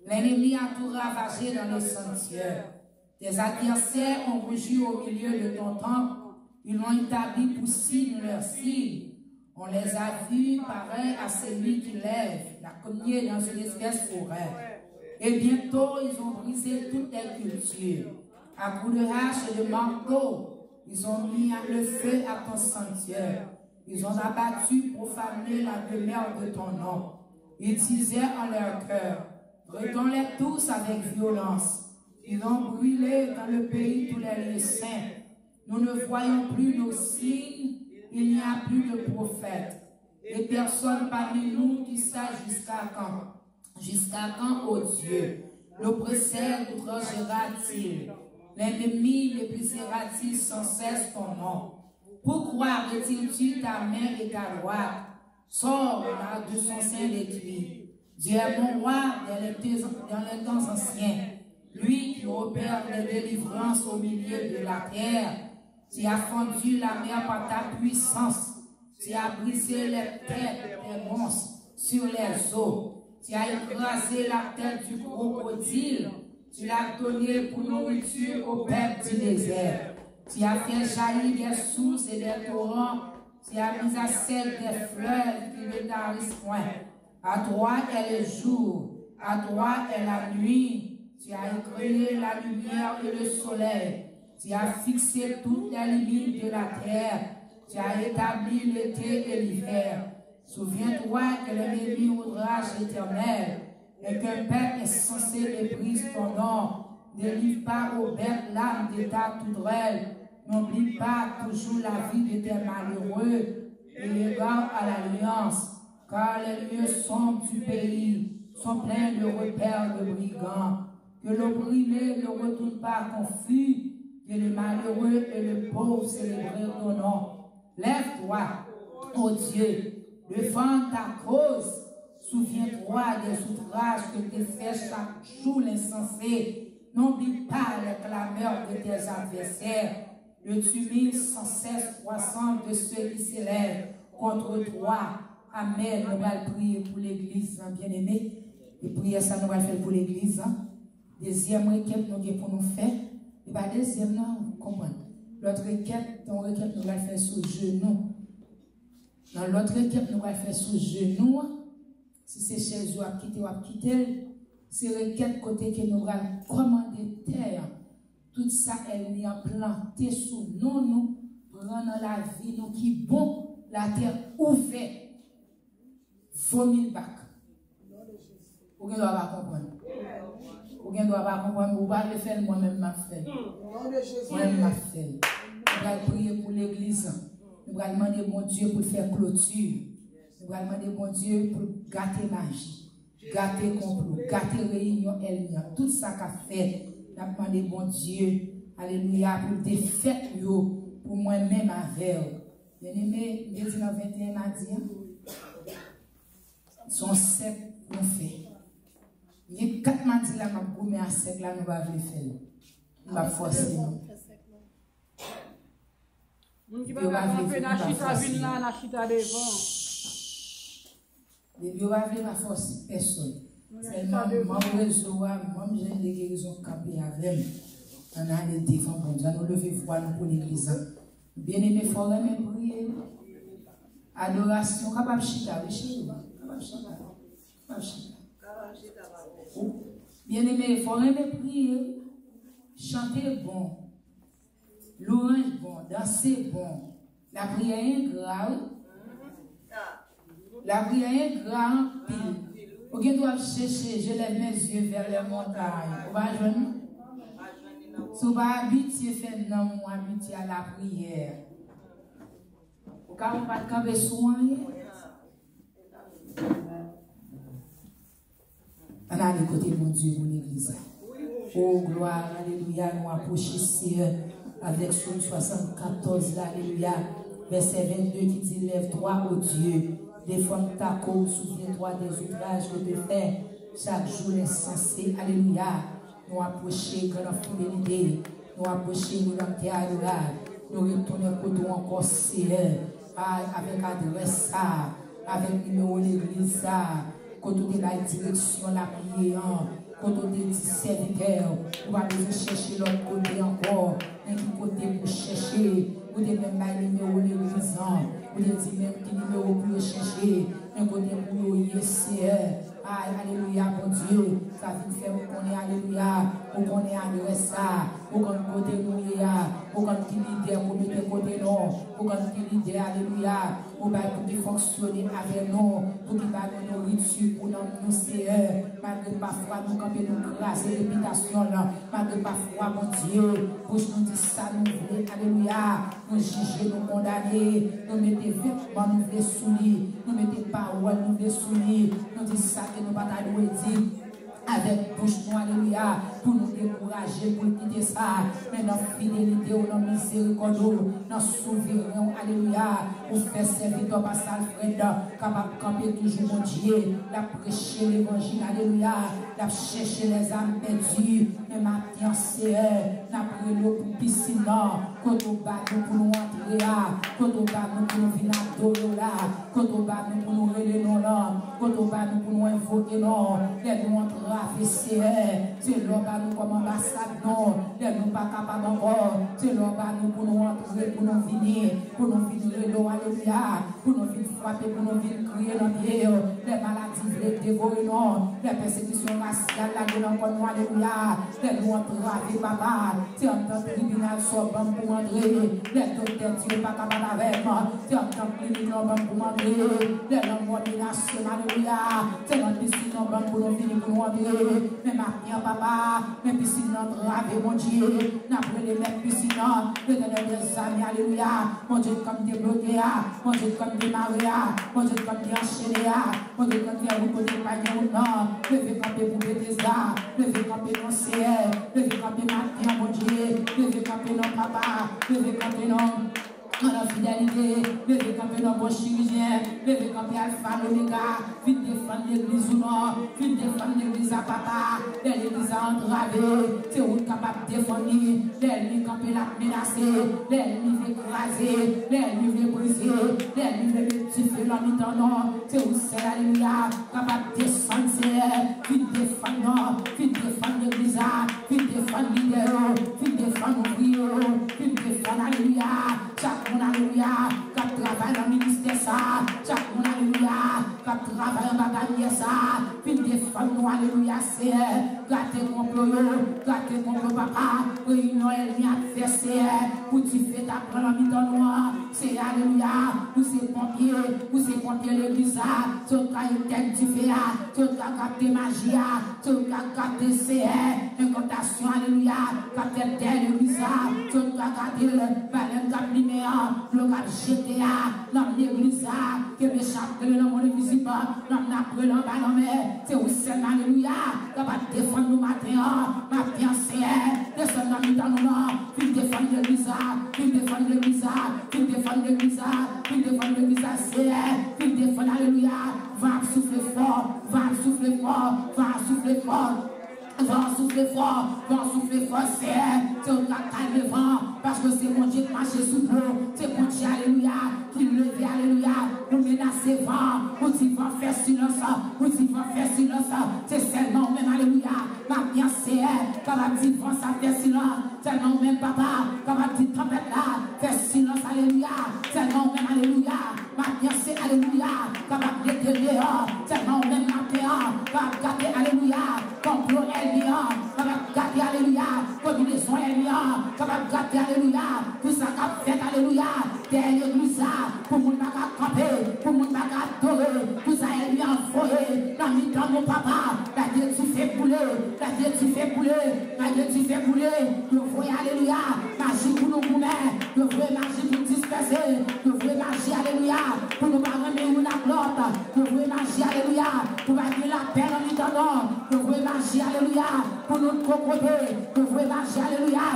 L'ennemi a tout ravagé dans le sanctuaire. Tes adversaires ont rugi au milieu de ton temple. Ils l'ont établi pour signe leur signe. On les a vus pareils à celui qui lève la cognée dans une espèce forêt. Et bientôt, ils ont brisé toutes les cultures. À coups de hache et de marteau, ils ont mis le feu à ton sanctuaire. Ils ont abattu, profané la demeure de ton nom. Ils disaient en leur cœur, retons-les tous avec violence. Ils ont brûlé dans le pays tous les lieux saints. Nous ne voyons plus nos signes, il n'y a plus de prophètes. Et personne parmi nous qui sache jusqu'à quand. Jusqu'à quand, ô Dieu, l'oppresseur outragera-t-il? L'ennemi méprisera-t-il sans cesse ton nom? Pourquoi retires-tu ta main et ta droite? Sors de son sein d'étui. Dieu est mon roi dans les temps anciens. Lui qui opère les délivrances au milieu de la terre. Tu as fendu la mer par ta puissance. Tu as brisé les têtes des monstres sur les eaux. Tu as écrasé la tête du crocodile. Tu l'as donné pour nourriture au peuple du désert. Tu as fait jaillir des sources et des torrents. Tu as mis à sec des fleuves qui ne tarissent point. À toi est le jour, à toi est la nuit. Tu as créé la lumière et le soleil. Tu as fixé toutes les limites de la terre. Tu as établi l'été et l'hiver. Souviens-toi que l'ennemi outrage l'Éternel et qu'un peuple est censé mépriser ton nom. Ne pas aux bêtes l'âme de ta tourelle. N'oublie pas toujours la vie de tes malheureux et les garde à l'alliance, car les lieux sombres du pays sont pleins de repères de brigands. Que l'opprimé ne retourne pas confus, que le malheureux et le pauvre célèbrent ton nom. Lève-toi, ô Dieu, défends ta cause. Souviens-toi des outrages que te fait chaque jour l'insensé. N'oublie pas les clameurs de tes adversaires. Le tumulte sans cesse croissant de ceux qui s'élèvent contre toi. Amen. Nous allons prier pour l'église, bien-aimé. Et prier ça, nous allons faire pour l'église. Deuxième requête, nous avons pour nous faire. Et bien, deuxième, non, vous comprenez. L'autre requête, nous allons faire sur genou. Dans l'autre requête, nous allons faire sur genou. Si c'est chez vous, vous avez quitté. C'est requête côté que nous allons commander terre. Tout ça, elle est implantée sous nous, prendre la vie, nous qui bon, la terre ouverte. 20 000 bacs. Vous ne doit pas comprendre. Vous ne doit pas comprendre. Vous ne pouvez pas le faire, moi-même, ma fait. Moi-même, ma fait. Nous allons prier pour l'église. Nous allons demander mon Dieu pour faire clôture. Nous allons demander mon Dieu pour gâter magie, gâter complot, gâter réunion, tout ça qu'a fait. Nous avons demandé bon Dieu, alléluia, pour des fêtes pour moi-même avec. Bien-aimé, je dis dans 21 Nadia, son sec nous fait. Il y a 4 mardis là, nous avons à sec là, nous allons le faire. Nous allons forcer. Qui va faire la chita ville là, la chita devant. Les vieux va venir forcer personne. Seulement, mon réseau, moi, j'ai des guérisons campées avec. On a des défenses, bon Dieu, nous levons voix pour l'église. Bien aimé, il faut même prier. Adoration, capable de chita, capable de chita. Bien aimé, il faut même prier. Chanter bon. Louange bon, danser bon. La prière est grave. La prière est grave pile. Vous doivent chercher, je lève mes yeux vers les montagnes. Vous va joindre? Si vous pas habitué, fait non, vous habitué à la prière. Vous ne pas camper soigner. On a le côté de mon Dieu pour l'église. Oh gloire, alléluia, nous approchons Seigneur avec Psaume 74, alléluia, verset 22 qui dit lève-toi, ô Dieu, défends ta cause, souviens-toi des outrages que te fait chaque jour insensé, alléluia. Nous approchons grande fidélité, nous approchons nous dans tes adorables, nous retournons pour toi encore Seigneur, avec adresse, avec numéro l'église, côté de la direction, la prière. Quand on dit serviteur, on va aller chercher l'autre côté encore. Un côté pour chercher, vous devez même pas numéro l'église, vous devez même qui numéro pour chercher, un côté pour y essayer. Alléluia, mon Dieu, ça veut faire qu'on est alléluia, qu'on est adresse, qu'on côté nous qu'on qui leader, qu'on mette côté non, qu'on qui leader, alléluia, qu'on va pour fonctionner avec nous, pour qu'il va nous nourriture pour nous Seigneur, malgré parfois nous camper nous grâce et réputation là, malgré parfois mon Dieu, pour nous dire ça nous voulons, alléluia, nous juger, nous condamner, nous mettre vêtements, nous voulons soumis, nous mettre paroles, nous voulons soumis, nous dire ça que nous pas dire. avec bouche nous, alléluia, pour nous décourager, pour quitter ça, mais notre fidélité, notre miséricorde, notre souverain, alléluia, pour faire servir ton pasteur Alfred, capable de camper toujours mon Dieu, la prêcher l'évangile, alléluia, la chercher les âmes perdues, mais maintenant c'est n'a pris l'eau pour piscine, quand on bat nous pour nous entrer là, quand on bat nous pour nous venir adorer là, quand on bat nous pour nous relayer non là, quand on bat nous pour nous invoquer non, les nous entrer c'est l'homme à nous comme ambassade, non, nous pas capables encore, c'est l'homme à nous pour nous entrer, pour nous venir, l'eau, alléluia, pour nous venir frapper, pour nous venir crier dans pied, les maladies, les dévorer, non, les persécutions raciales, la gueule encore, nous, alléluia, les nous entrer, papa, c'est en tant que tribunal, soit bon pour entrer, les docteurs, tu n'es pas capable avec moi, c'est en tant que tribunal, bon pour entrer, les langues nationales, alléluia, c'est notre piscine, bon pour nous venir, pour nous entrer. Mais maintenant, papa, mes piscines avec mon Dieu, n'a pas les mêmes piscines, les amis, alléluia, mon Dieu, comme débloqué, mon Dieu, comme démarré, mon Dieu, comme enchaîné, mon Dieu, comme vous pouvez pas dire non, levez camper pour Bethesda, levez camper dans CR, levez camper maintenant, mon Dieu, levez camper non, papa, levez camper non. Dans la fidélité, levez camper nos bons chirurgiens, levez camper Alpha, l'Oméga, vite défendre l'église ou non, vite défendre l'église à papa, l'église à entraver, c'est où capable de défendre, l'ennemi camper la menacer, l'ennemi veut écraser, l'ennemi veut briser, l'ennemi veut rectifier l'homme étonnant, c'est où c'est alléluia, capable de descendre, c'est vite défendre, l'église, vite défendre l'idée, vite défendre l'ouvrier, vite défendre alléluia, chaque monde alléluia, qui travaille dans le ministère ça, chaque monde alléluia, qui travaille dans la bagaille ça, puis des femmes nous alléluia, c'est gâtez mon papa, réunion elle vient faire c'est pour tu fais ta prendre en mi-temps noir, c'est alléluia, pour ces pompiers l'église, tu as une tête tu fais, tu as capté magie, tu as capté c'est incantation alléluia, capté l'église, tu as capté le baleine cap lumière, le cap GTA, l'homme l'église, que m'échappe le nom de visible, l'homme n'a pris l'homme à l'homme, c'est où c'est alléluia, capable de défendre nous matin, ma fiancée, descendre dans le temps nous, puis défendre l'église, puis défendre l'église, puis défendre l'église, puis défendre l'église, puis défendre alléluia, va souffler fort, va souffler fort, va souffler fort. Va souffler fort, c'est au calme le vent, parce que c'est mon Dieu qui marche sous l'eau, c'est mon Dieu, alléluia, qui levé, alléluia, pour menacer vent, pour t'y va faire silence, c'est seulement même, alléluia, ma fiancée, capable de dire vent, ça fait silence, seulement même papa, capable de dire tempête là, fait silence, alléluia, seulement même, alléluia, ma fiancée, alléluia, capable de déterrer, seulement même ma terre, capable de garder, alléluia, complot, capable de garder, alléluia, combinaison, capable de garder, alléluia, tout ça qu'a fait, alléluia, derrière l'église, pour mon bac à camper, pour mon bac à adorer, tout ça elle lui a envoyé, dans le temps mon papa, la Dieu tu fais bouler, la Dieu tu fais bouler, la Dieu tu fais bouler, le voyez, alléluia, magie pour nous gourmets, le vrai magie pour disperser, le vrai magie, alléluia, pour nous pas remettre une aplotte, le vrai magie, alléluia, pour mettre la paix dans le temps, le vrai magie, alléluia, pour nous crocoter, le vrai magie, alléluia.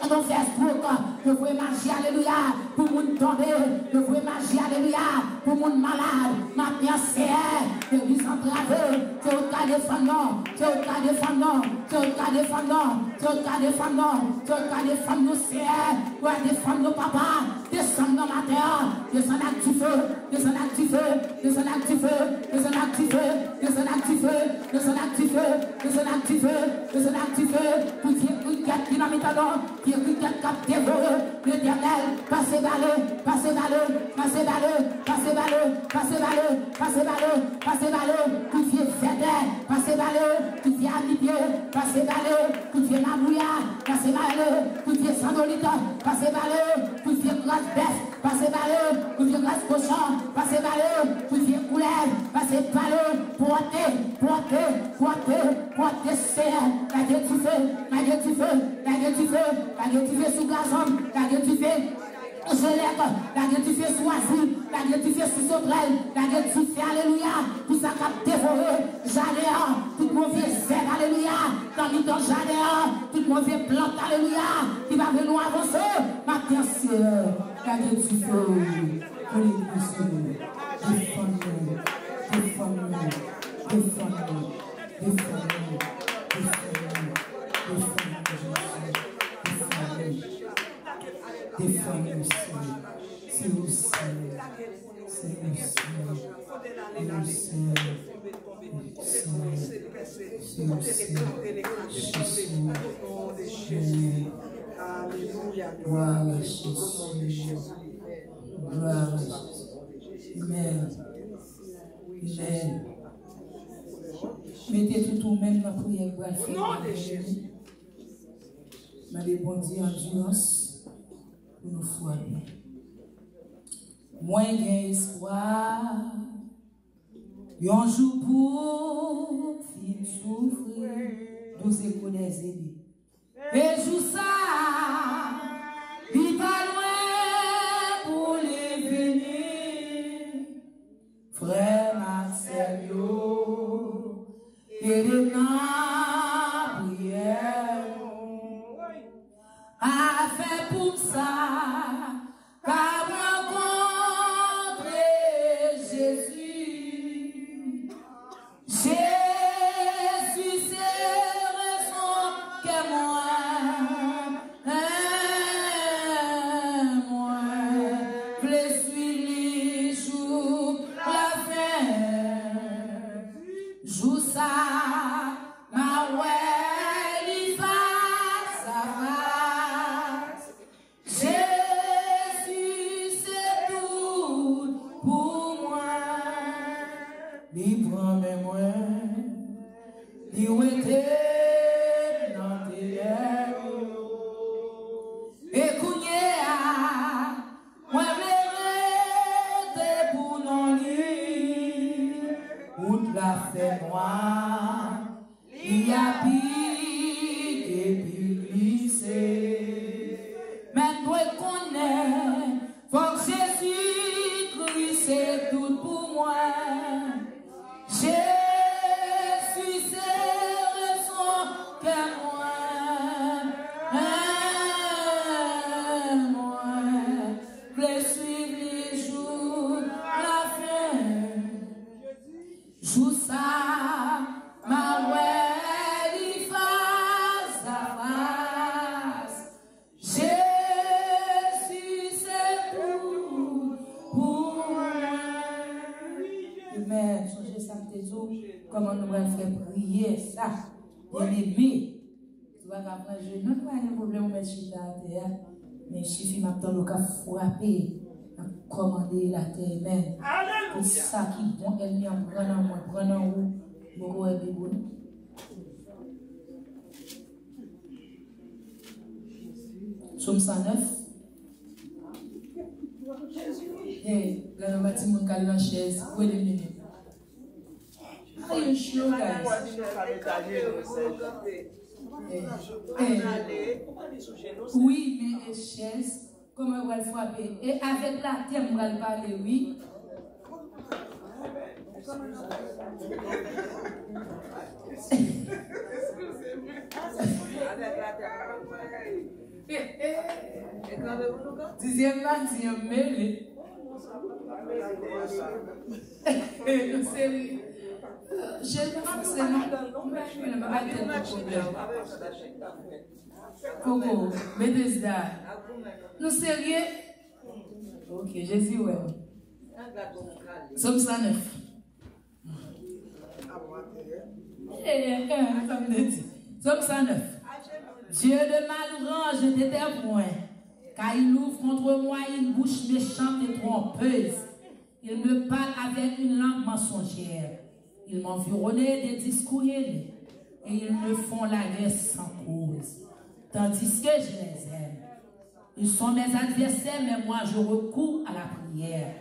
On fait stroke, le vrai magie, alléluia, pour moun tomber, le vrai magie, alléluia, pour moun malade, ma fiancée, l'église entravée, c'est au cas des femmes, c'est au cas des femmes, c'est au cas des femmes, c'est au cas des femmes, c'est au cas des femmes, nous c'est, ouais, des femmes, nos papas, descendent dans la terre, descendent actifs, descendent actifs, descendent actifs, descendent actifs, descendent actifs, descendent actifs, descendent actifs, descendent actifs, pour dire qui n'a mis ta dent, qui est capté l'éternel, passez balé, passez balé, passez balé, passez balé, passez balé, passez balé, passez balé, tout qui est fait, passez balé, tout qui est habillé, passez balé, tout qui est mabouillard, passez balé, tout qui est sandolite, passez balé, tout qui est glace bœuf, passez balé, tout qui est glace cochon, passez balé, tout qui est couleur, passez balé, pointez, c'est la Dieu tu fais, sous gazon, la Dieu tu fais, la guerre tu fais choisir, la guerre tu fais sous sauterelle, la guerre tu fais alléluia, tout ça qu'a dévoré, Jadéa, tout mauvais zèle, alléluia, dans le temps Jadéa, tout mauvais plante, alléluia, qui va venir nous avancer, maintenant Seigneur, la guerre tu fais, pour l'église, défends-nous, défends-nous, défends-nous, défends-nous, défends-nous, défends-nous, c'est vous, Seigneur, c'est vous, Seigneur, gloire à Jésus, gloire à Jésus, Amen, Amen. Mettez tout même dans la prière pour le faire. Mais bon Dieu, endurance pour nous foyer. Moins d'espoir, un jour pour fin souffrir, nous échos des aînés. Et jour ça, il pas loin pour les venir. Frère Marcel, et de ma prière, a fait pour ça, car rencontrer Jésus. Jésus, c'est raison que moi, je suis les jours, la fin, joue ça, ma ouais, il va, ça va. Jésus, c'est tout pour moi. Il prend mes moi, il était dans tes lèvres. Et Kounia, moi, je pour non lire. Où la fait moi, il y a pique et puis glissé. Mais toi, connais, faut que Jésus-Christ, c'est tout pour moi. Jésus, c'est raison que moi, je suis les jours, la fin, joue ça, ma ouais, face à face. Jésus, c'est tout pour moi. Mais changer ça, comment nous allons faire prier ça, bien aimé. Tu vas après, je n'ai pas un problème, mais je suis à terre. Mais il suffit maintenant de frapper, de commander la terre même. Pour ça qui est bon, elle vient prendre en haut, pour aider bon. Somme 109. Hey, là, on va dire mon calme en chaise. Où est le minute? Are you sure, guys? Oui, mais chaise, comment on va le frapper? Et avec la terre, on va le parler, oui. Dixième partie, mêlé. Je ne sais pas Coco, Bethesda. Nous sérieux? Ok, Jésus, ouais. Somme 109. Somme 109. Dieu de malrange tes témoins, car il ouvre contre moi une bouche méchante et trompeuse. Il me parle avec une langue mensongère. Ils m'environnent des discours et ils me font la guerre sans cause, tandis que je les aime. Ils sont mes adversaires, mais moi je recours à la prière.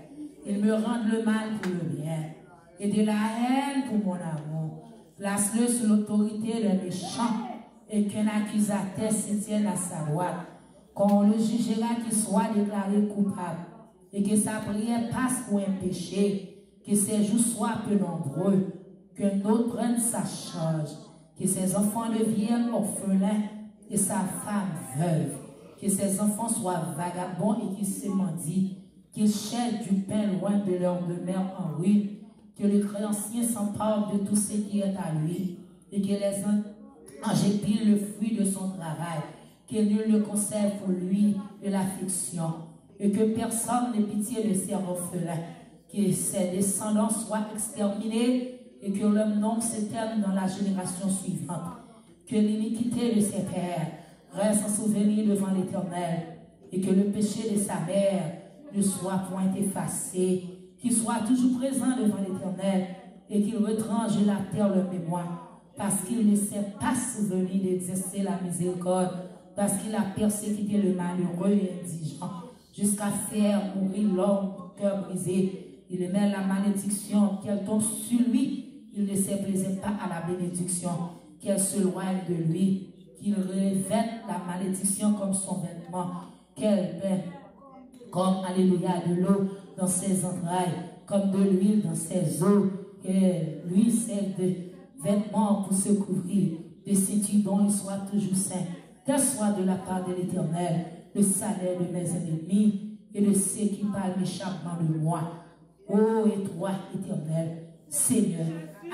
Ils me rendent le mal pour le bien et de la haine pour mon amour. Place-le sous l'autorité des méchants et qu'un accusateur se tienne à sa droite. Quand on le jugera, qu'il soit déclaré coupable et que sa prière passe pour un péché, que ses jours soient peu nombreux, que d'autres prennent sa charge, que ses enfants deviennent orphelins et sa femme veuve, que ses enfants soient vagabonds et qu'ils se mendient, qu'ils cherchent du pain loin de leur demeure en ruine, que le créancier s'empare de tout ce qui est à lui et que les anges épilent le fruit de son travail, que nul ne conserve pour lui de l'affliction, et que personne n'ait pitié de ses orphelins, que ses descendants soient exterminés et que leur nom s'éteigne dans la génération suivante, que l'iniquité de ses pères reste en souvenir devant l'Éternel et que le péché de sa mère ne soit point effacé, qu'il soit toujours présent devant l'Éternel et qu'il retranche la terre leur mémoire, parce qu'il ne s'est pas souvenu d'exercer la miséricorde, parce qu'il a persécuté le malheureux et indigent, jusqu'à faire mourir l'homme au cœur brisé. Il aimait la malédiction, qu'elle tombe sur lui. Il ne se plaisait pas à la bénédiction, qu'elle se loigne de lui, qu'il revête la malédiction comme son vêtement, qu'elle met comme, alléluia, de l'eau dans ses entrailles, comme de l'huile dans ses os, qu'elle lui sert de vêtements pour se couvrir, de ceinture dont il soit toujours saint, qu'elle soit de la part de l'Éternel, le salaire de mes ennemis et de ceux qui parlent méchamment de moi. Ô et toi, Éternel, Seigneur,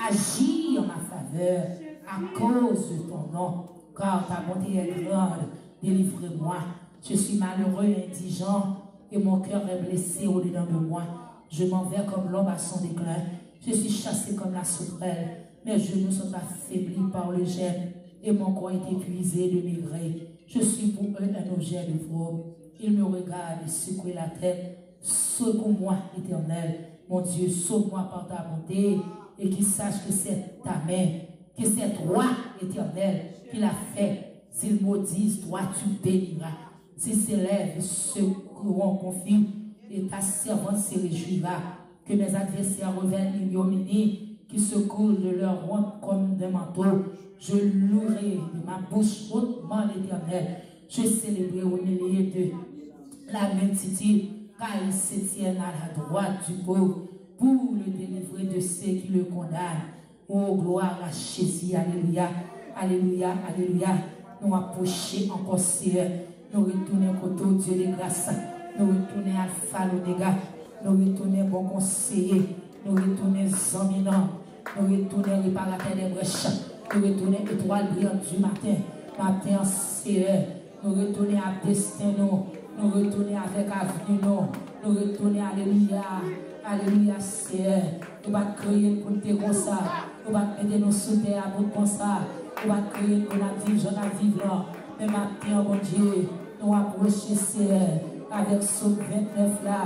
agis en ma faveur à cause de ton nom, car ta bonté est grande, délivre-moi. Je suis malheureux et indigent, et mon cœur est blessé au-dedans de moi. Je m'en vais comme l'homme à son déclin. Je suis chassé comme la sauterelle. Mes genoux sont affaiblis par le gène, et mon corps est épuisé de maigrer. Je suis pour eux un objet de fraude. Ils me regardent et secouent la tête. Secoue-moi, Éternel, mon Dieu, sauve-moi par ta bonté, et qu'ils sachent que c'est ta main, que c'est toi, Éternel, qui l'a fait. S'ils maudissent, toi, tu béniras. S'ils s'élèvent, secourront confie, et ta servante se réjouira. Que mes adversaires reviennent ignominie, qui se coulent de leur honte comme des manteaux. Je louerai de ma bouche hautement l'Éternel. Je célébrerai au milieu de la multitude, car il se tient à la droite du pauvre pour le délivrer de ceux qui le condamnent. Oh, gloire à Jésus, alléluia, alléluia, alléluia. Nous approchons encore, Seigneur. Nous retournons au Dieu de grâce. Nous retournons Alpha, l'Oméga. Nous retournons bon conseiller. Nous retournons examinant. Nous retournons réparateur des brèches. Nous retournons étoile brillante du matin. Matin, Seigneur. Nous retournons à destin, nous retournons avec avenir, nous retournons, alléluia, alléluia, Seigneur. Nous allons créer pour te comme ça. Nous allons aider nos soutiens à bout comme ça. Nous allons créer pour la vivre, la vivre. Mais maintenant, mon Dieu, nous approchons, Seigneur, avec ce 29 là.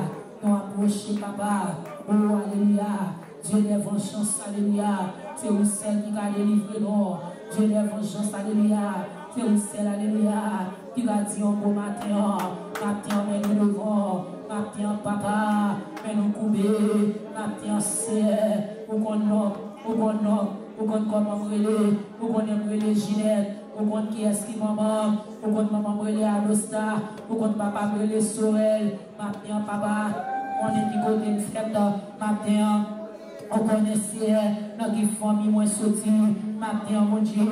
Nous approchons, Papa. Oh, alléluia. Dieu des vengeances, alléluia. C'est où celle qui va délivrer nous. Dieu des vengeances, alléluia. C'est où celle, alléluia, qui va dire un beau matin. Matin, mais nous devons. Matin, papa, mais nous couper. Matin, c'est où qu'on nomme, où qu'on nomme, où qu'on comment brûler, où qu'on aime brûler Ginette, où qu'on qui est-ce qui maman, où qu'on maman brûler Adosta, où qu'on papa brûler Sorel. Matin, papa, on est du côté de fête. Matin, on connaissait dans qui famille moins sorti. Matin, mon Dieu,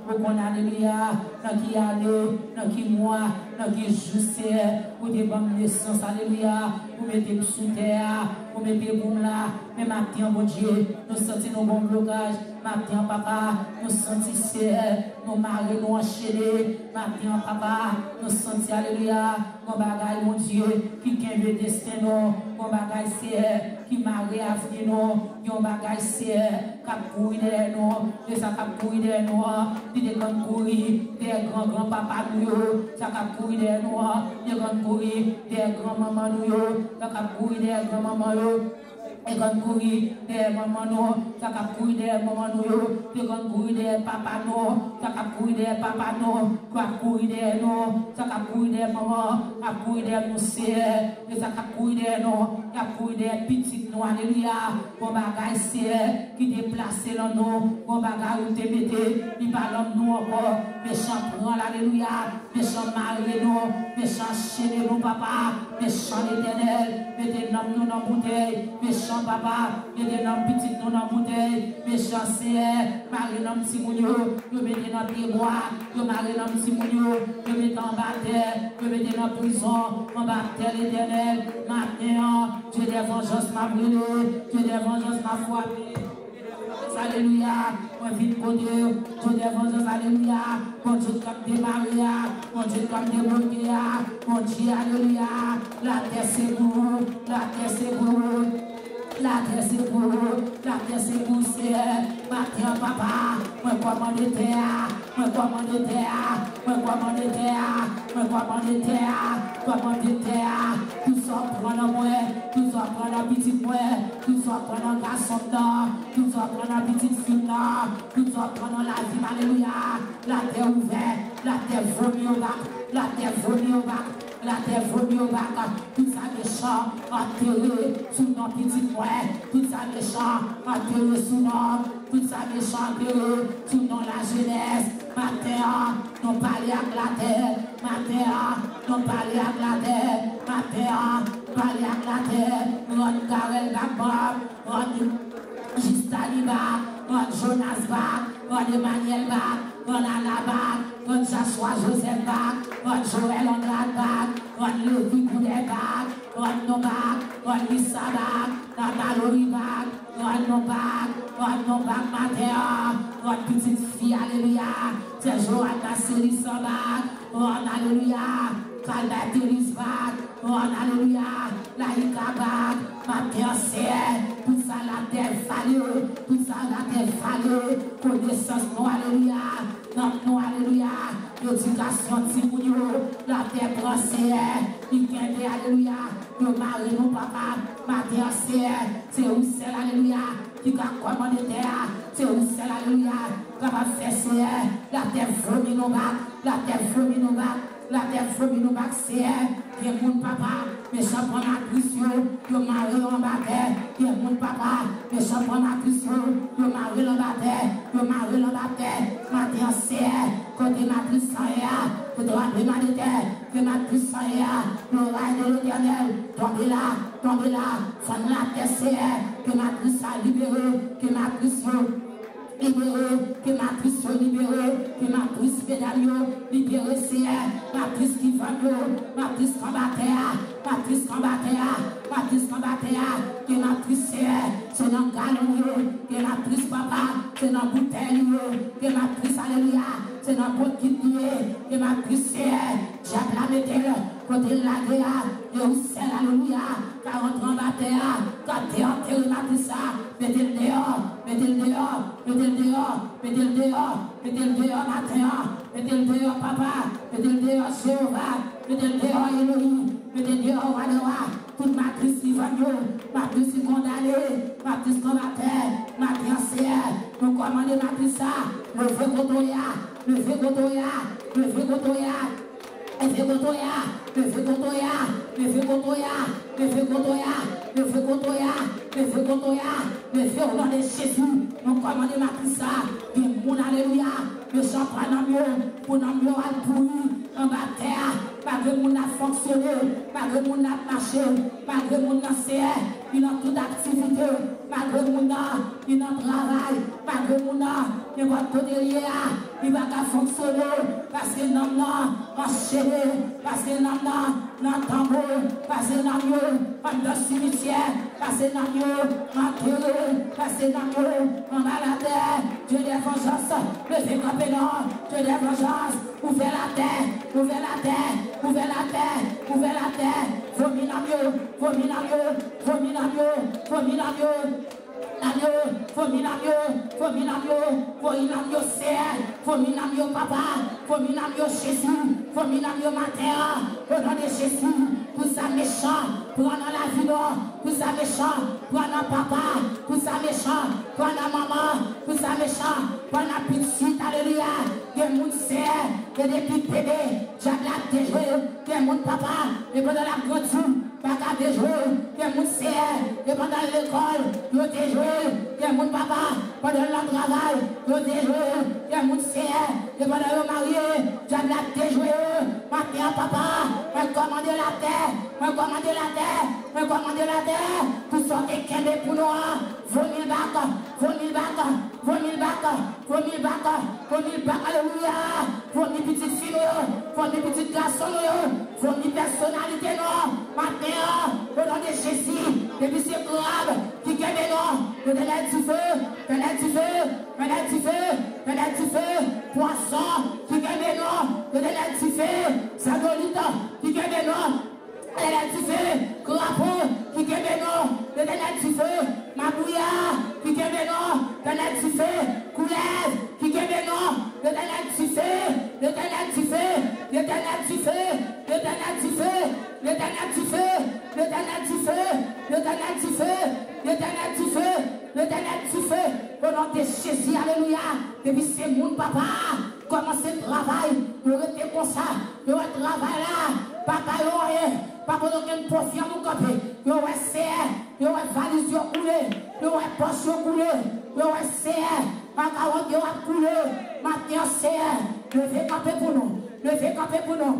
on connaît alléluia, dans qui aller, dans qui mois, dans qui jour, pour des bonnes naissances, alléluia, pour mettre sous terre, pour mettre boum là. Mais matin, mon Dieu, nous sentons nos bons blocages. Matin, papa, nous sentons nos maris nous enchaînés. Matin, papa, nous sentons, alléluia, mon bagage, mon Dieu, qui gagne le destin, mon bagage, c'est qui marie à venir, mon bagage, c'est qui couille de nous, et ça qui couille de nous, qui des grands couilles, des grands papas, ça qui couille de nous, des grands couilles, des grands mamans, ça qui couille des grands mamans. Et quand courir des mamans nous, ça cap courir des mamans nous, et quand courir des papas nous, ça cap courir des papas nous, cap courir des nous, ça cap courir des mamans, cap courir des nous, et ça cap courir des nous, il y a pour des petites nous, alléluia, pour bagaille c'est qui déplace dans nous, pour bagaille où te mettez, il parle nous encore, méchant prend alléluia, méchant marié nous, méchant chéri nous papa, méchant l'éternel, mettez nous dans bouteille, méchant papa, mettez nos petites nous dans bouteille, méchant c'est, marié dans petit mounio, nous mettez dans pied bois, nous marié dans petit mounio, nous mettez en bataille, nous mettez dans prison, en bataille l'éternel, maintenant, Dieu des vengeances m'a brûlé, Dieu des vengeances m'a frappé. Alléluia, mon vie pour Dieu, Dieu des vengeances, alléluia, mon Dieu comme des Maria, mon Dieu comme des Mokia, mon Dieu, alléluia, la terre c'est pour, la terre c'est pour, la terre c'est pour, la terre c'est pour, c'est ma terre papa, moi commande de terre, moi commande de terre, moi commande de terre, moi commande de terre, commande de terre, tout ça prendre moi, tout ça prendre petit moi, tout ça prendre garçon d'or, tout ça prendre petite fille là, tout ça prendre la vie, alléluia, la terre ouverte, la terre vomie au bac, la terre vomie au bac, la terre vomie au bac, tout ça méchant, enterré sous nos petites moyens, tout ça méchant, enterré sous nos, tout ça méchant, enterré sous nos la jeunesse, ma terre, non parler avec la terre, ma terre, non parler avec la terre, ma terre, parler avec la terre, on Karel Bakbab, on Justali Bak, on Jonas Bak, on Emmanuel Bak, on Anna Bak, on Joshua Joseph Bak, on Joël Andrade Bak, on Levi Goudet Bak, on Nobak, on Lisa Bak, on Mallory Bak, on Nobak, on Nobak Matéa, on petite fille, alléluia, c'est Joanna Célissa Bak, on alléluia, Calvateris Bak, on alléluia, Laïka Bak, Matéa c'est, tout ça la terre fallait, tout ça la terre fallait, connaissance non, alléluia, non, alléluia, l'éducation Timounio, la terre française, il gagne, alléluia, le mari, mon papa, Matéa c'est où c'est, alléluia, qui a commandé terre, c'est où c'est, alléluia, qui va faire c'est, la terre vomit nos bacs, la terre vomit nos bacs, la terre vomit nos bacs, c'est, qui est mon papa, mais ça prend la cruciaux, le mari en bataille, qui est mon papa, mais ça prend la cruciaux, le mari en bataille, le mari en bataille, ma terre c'est, côté ma puissance, que droit de ma terre, que ma puissance, le règne de l'éternel, tombez là, fond la terre c'est, que ma puissance libérée, que ma puissance libérée, que ma puissance libérée, que ma puissance pédalio libérée, c'est ma puissance qui va mieux, ma puissance combatteur, ma puissance combatteur, ma puissance combatteur, que ma puissance c'est dans le galon, que ma puissance papa, c'est dans la bouteille, que ma puissance alléluia, c'est dans le pot qui que ma puissance, j'ai blâmé côté de la guerre, et où c'est alléluia, 40 ans bataille, quand t'es enterré ma puissance, mettez-le dehors, mettez-le dehors, mettez-le dehors, mettez-le dehors, mettez-le dehors matin, mettez-le dehors papa, mettez-le dehors Jéhovah, mettez-le dehors Elohim, mettez-le dehors Wadewa, toute ma crise qui va mieux, ma crise condamnée, ma crise combattée, ma fiancée, nous commandons ma crise, le feu Gotoya, le feu Gotoya, le feu Gotoya, le feu Gotoya, le feu Gotoya, le feu Gotoya, le feu Gotoya, le feu Gotoya, le feu Gotoya, le feu au nom de Jésus, nous commandons ma crise, de mon alléluia, le champagne en mieux, pour nous mieux à pourrir, en bataille, malgré mon a fonctionné, malgré mon a marché, malgré mon a c'est, il a toute activité, malgré mon a, il a travail, malgré mon a, il va côté lié, il va fonctionner, parce que non, enchaîné, parce que non, tambour, parce que non, dans le cimetière, parce que non, enterré, parce que non, en malade, Dieu des vengeances, le fait camper non, Dieu des vengeances, ouvrez la terre, ouvrez la terre, ouvrez la terre, ouvrez la terre, vomis la mieux, vomis la mieux, vomis la mieux, vomis la mieux. Papa, Jésus, au nom de Jésus, pour ça méchant, pour la vie, pour ça méchant, pour papa, pour ça méchant, pour maman, pour ça méchant, pour petite, alléluia, que mon sert, que depuis bébé, j'ai la déjoué, que mon papa, et pendant la grande pas qu'à déjouer, que mon sert, et pendant l'école, yo déjoué, que mon papa, pendant le travail, yo déjoué, que mon sert, et pendant le marié, j'aime la déjoué, matin papa, me commander la terre, me commander la terre, me commander la terre, tout sortir qu'elle est pour nous, 20 000 bacs, 20 000 bacs, 20 000 bacs, 20 000 bacs, 20 000 bacs, alléluia, 20 000 petites filles, 20 000 petites garçons, 20 000 personnalités, non, matin, au nom de Jésus, depuis ces crabes qui gagnent des noms, le délai du feu, délai du feu, délai du feu, délai du feu, poisson qui gagne des noms, le délai du feu, sagolite qui gagne des noms, le délai du feu, crapaud qui gagne des noms, le délai du feu, mabouya qui gagne des noms, le délai du feu, couleuvre qui gagne des noms, le délai du feu, le délai du feu, le délai du feu, le délai du feu, le délai du feu, le délai du feu, le délai du feu, le délai du feu, le délai du feu, au nom de Jésus, alléluia, depuis c'est mon papa, commencez le travail, vous restez comme ça, vous travail là, papa, pas pour aucun profit à mon copé, vous êtes serre, vous êtes valise coulé, vous êtes poche coulé, vous êtes serre, ma carotte vous êtes coulé, maintenant serre, levez camper pour nous, levez camper pour nous.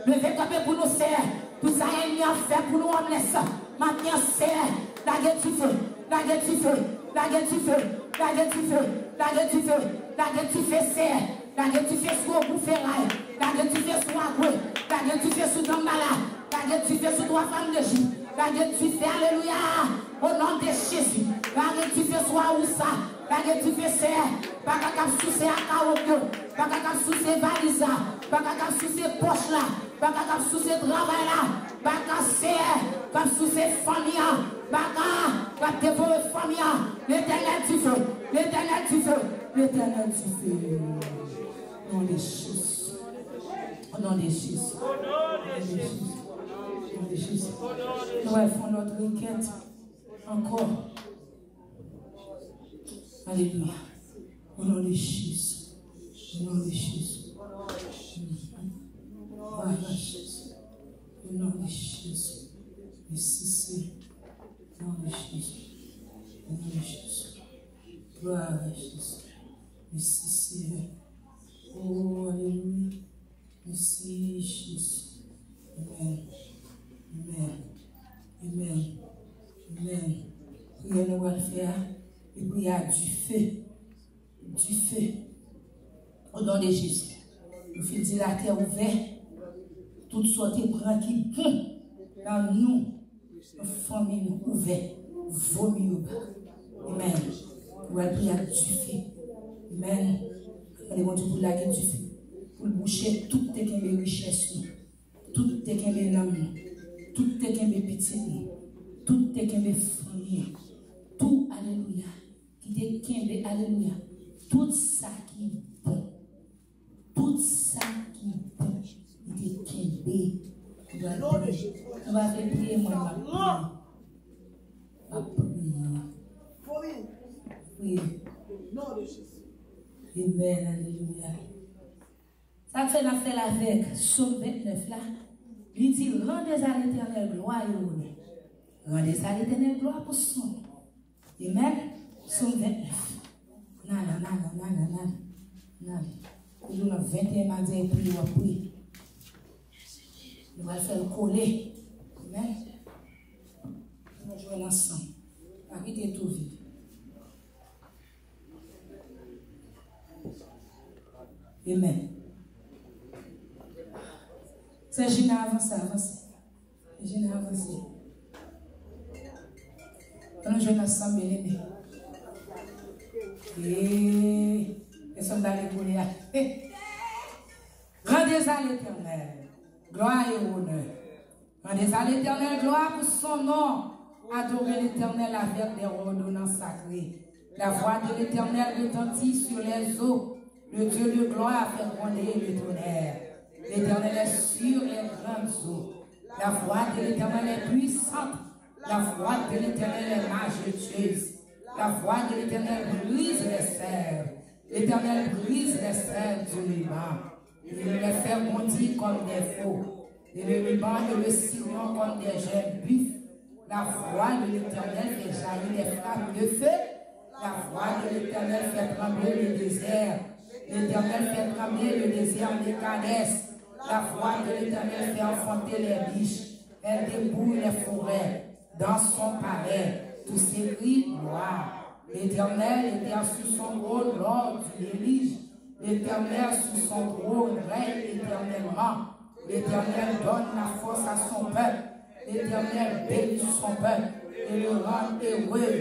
Levez camper pour nous, serre. Tout ça est mis à faire pour nous, on laisse. Maintenant, serre. La gueule du feu. La gueule du feu. La gueule du feu. La gueule du feu. La gueule du feu. La gueule du feu, serre. La gueule du feu sur au bout ferraille. La gueule du feu sur Agoué. La gueule du feu sur Dambala. La gueule du feu sur trois femmes de J. La gueule du feu, alléluia. Au nom de Jésus. La gueule du feu sur Aoussa. La gueule du feu, serre. Pas qu'à sous ces akaoto. Pas qu'à sous ces valises. Pas qu'à sous ces poches là. Pas qu'à sous ces travail là. Pas qu'à sous ces familles. Pas qu'à dévorer famille. L'éternel du feu. L'éternel du feu. L'éternel du feu. Au nom de Jésus. Au nom de Jésus. Au nom de Jésus. Nous allons notre requête. Encore. Alléluia. Au nom de Jésus. Au nom de Jésus. Gloire à Jésus. Au nom de Jésus. Merci Seigneur. Au nom de Jésus. Au nom de Jésus. Gloire à Jésus. Merci Seigneur. Oh, alléluia. Merci Jésus. Amen. Amen. Amen. Amen. Prière nous va faire. Et prière du feu. Du feu. Au nom de Jésus. Nous faisons la terre ouverte. Toutes sortes de bras qui bon dans nous. Nos familles ouvertes. Vomi au bas. Amen. Nous allons prier du feu. Amen. Allez, mon Dieu, pour la guerre du feu. Pour boucher toutes tes richesses. Toutes tes noms. Toutes tes petites. Toutes tes familles. Tout, alléluia. Qui te kembe, alléluia. Tout ça qui est bon. Tout ça qui est bon. Qui te kembe. On va faire prier, moi, ma prière. Oui. Amen, alléluia. Ça fait la fait avec Somme 29 là. Il dit, rendez à l'éternel gloire et honneur. Rendez à l'éternel gloire pour son nom. Amen. Somme 29. Non. Nous avons 21 ans de prière. Nous allons faire coller. Amen. Nous allons jouer ensemble. Arrêtez tout vite. Amen. C'est Gina avancé. Gina avancé. Nous jouons ensemble, bien aimé. Et sommes dans les colères. Rendez à l'éternel. Gloire et honneur. Rendez à l'éternel gloire pour son nom. Adorez l'éternel avec des ordonnances sacrées. La voix de l'éternel retentit sur les eaux. Le Dieu de gloire a fait gronder le tonnerre. L'éternel est sur les grandes eaux. La voix de l'éternel est puissante. La voix de l'éternel est majestueuse. La voix de l'éternel brise les cerfs. L'éternel brise les cerfs du Liban. Il les fait bondir comme des faux. Et le Liban et le Sirion comme des jeunes buffles. La voix de l'Éternel fait jaillir des flammes de feu. La voix de l'Éternel fait trembler le désert. L'Éternel fait trembler le désert des Cadès. La voix de l'Éternel fait enfanter les biches. Elle débouille les forêts. Dans son palais, tous ces cris noirs. L'Éternel était sous son trône lors du déluge. L'Éternel sous son trône règne éternellement. L'Éternel donne la force à son peuple. L'Éternel bénit son peuple et le rend heureux.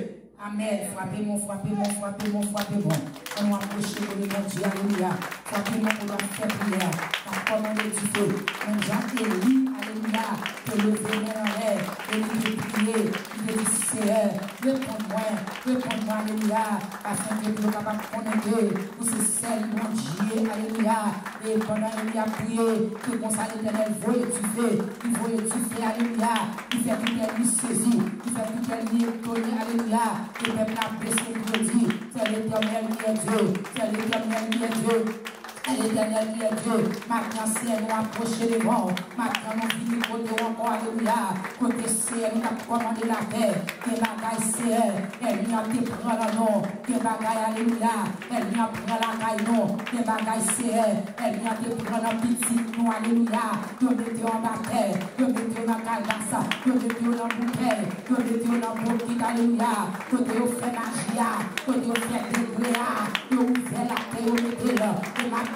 Amen. Frappez-moi, frappez-moi, frappez-moi, frappez-moi. On va approcher de Dieu. Alléluia. Frappez-moi pour la faire prière. La commande du feu. On Jacques-Élie, alléluia. Que le vénère en l'air. Et il veut prier. Il veut dire, Seigneur, réponds-moi, alléluia. Afin que tu sois capable de connaître. Pour ce seul mon Dieu, alléluia. Et pendant qu'il a prié, que comme ça l'Éternel voyait du feu. Il voyait du feu, alléluia. Il fait tout qu'elle lui saisit. Il fait tout qu'elle lui étonne, alléluia. Le peuple a baissé le dit, c'est l'Éternel qui est Dieu, c'est l'Éternel qui est Dieu. L'Éternel qui est Dieu, maintenant c'est nous approcher des morts, maintenant nous finissons côté encore, alléluia, côté c'est nous avons commandé la paix, que bagaille c'est elle vient te prendre le nom, que bagaille, alléluia, elle vient prendre la caille non, que bagaille c'est elle vient te prendre un petit nous, alléluia, que mettez en bataille, que mettez en calbassa, que mettez en bouteille, que mettez en boutique, alléluia, que vous faites magia, que vous faites débrouillard, que vous faites la paix, vous mettez là,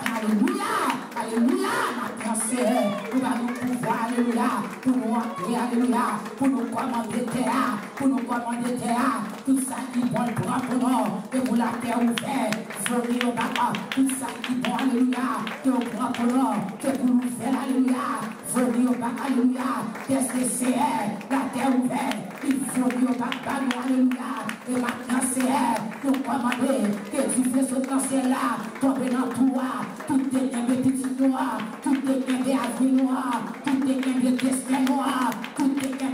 alléluia, alléluia, maintenant c'est nous allons pouvoir, alléluia, pour nous entrer, alléluia, pour nous commander terre, pour nous commander terre, tout ça qui bon le bras pour nous, et pour la terre ouverte, venir au bas, tout ça qui bon, alléluia, que au bras pour nous, que pour nous faire, alléluia, venir au bas, alléluia, qu'est-ce que c'est, la terre ouverte, il faut venir au bas, alléluia, et maintenant c'est nous commander, que tu fais ce cancer-là, tomber dans toi, tout est un petit noir, tout est un avis noir, tout est un destin noir, tout est un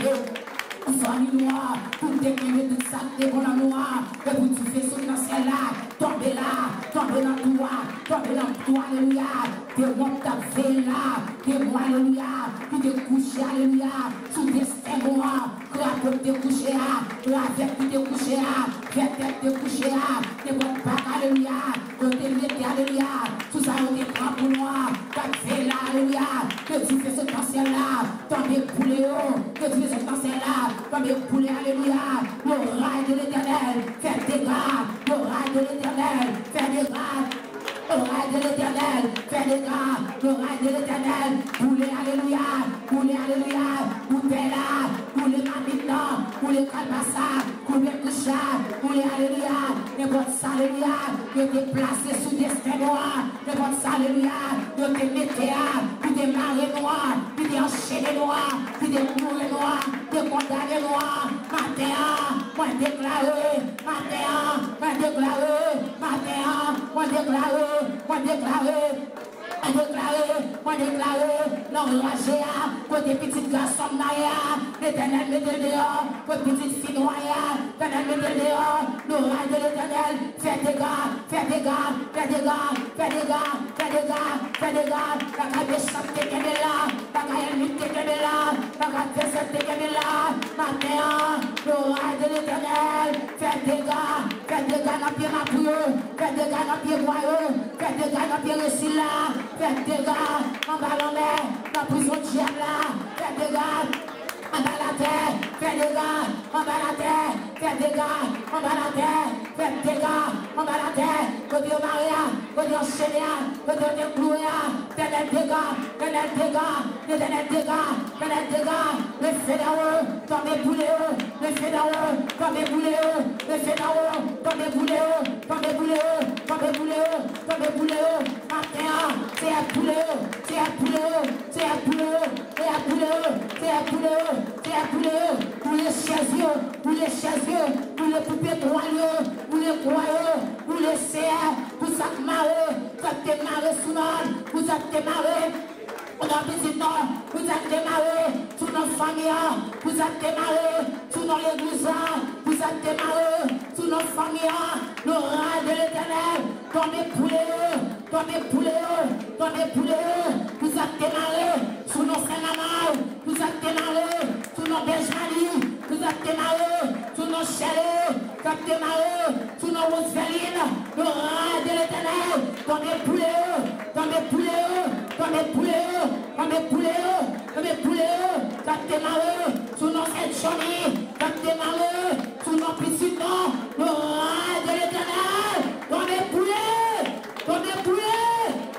famille noire, tout est un tout ça qui est bon en noir, et vous tu fais ce cancer-là, tombez dans toi, tombez dans toi, alléluia, t'es bon ta veille là, t'es bon, alléluia, tu t'es couché, alléluia, sous destin noir, la tête t'es couché, la tête t'es couché, la tête t'es couché, t'es bon pas, alléluia, t'es mettez, alléluia, tout ça on est prend pour moi, ta veille là, alléluia, que tu fais ce cancer-là, tombez pour Léon, que tu fais ce cancer-là, tombez pour les, alléluia, le rail de l'Éternel, fais des gars, le rail de l'Éternel, fais des gars. Le rail de l'Éternel, fais des gars, le rail de l'Éternel, boulez, alléluia, boutez là, boulez maintenant, boulez calbassa, boulez couchard, boulez, alléluia, et votre alléluia, que te placez sous destin noir, et votre alléluia, que te mettez à, que te marées noir, que te enchaîné noir, que te mouré noir, que te condamné noir, matin, moi déclaré, matin, moi déclaré, matin, moi déclaré. Moi déclaré, l'enragé, côté petit garçon naïa, l'Éternel me dehors, côté petite fille noire, l'Éternel me dehors, le rail de l'Éternel, fais des gars, la cabeça te quede là, la caille te quede là, la cabeça te quede là, matin, le rail de l'Éternel, fais des gars, dans pied ma prière, fais des gars dans pied royaume, fais des gars dans pied récit là, fais des gars, en bas en mer, dans prison de diable là, fais des gars, en bas la terre, fais des gars, en bas la terre, fais des gars, en bas la terre, fais des gars, en bas la terre, côté Maria, côté Chélia, côté Gloria, fais des gars, le feu d'en haut, tombez boulé haut, le feu d'en haut, tombez boulé haut, le feu d'en haut, tombez boulé haut, tombez boulé haut, tombez boulé haut, tombez boulé haut, matin, c'est à boulé haut, c'est à boulé haut, c'est à boulé haut, c'est à boulé haut, c'est à boulé haut, c'est à boulé haut, pour les chaises, pour les chaises, pour les poupées royaux, pour les royaux, pour les CR, pour ça marrer, quand t'es marré sous l'âne, pour ça t'es marré. On a visité, vous êtes démarré, tous nos familles, vous êtes démarré, tous nos églises, vous êtes démarré, tous nos familles, le rail de l'Éternel, tombez poulet, vous êtes démarré, sous nos frères démarré sous nos roses félines, le rang de l'éternel, tombez poulet, tombez poulet, tombez poulet, tombez poulet, tombez poulet, cap démarré sous nos sept chemis, cap démarré sous nos piscines, le rang de l'éternel, tombez poulet, tombez poulet,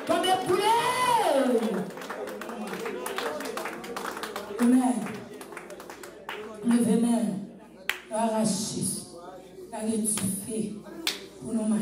tombez poulet. Amen. Levez-moi, arrachez, rectifiez pour nos mains.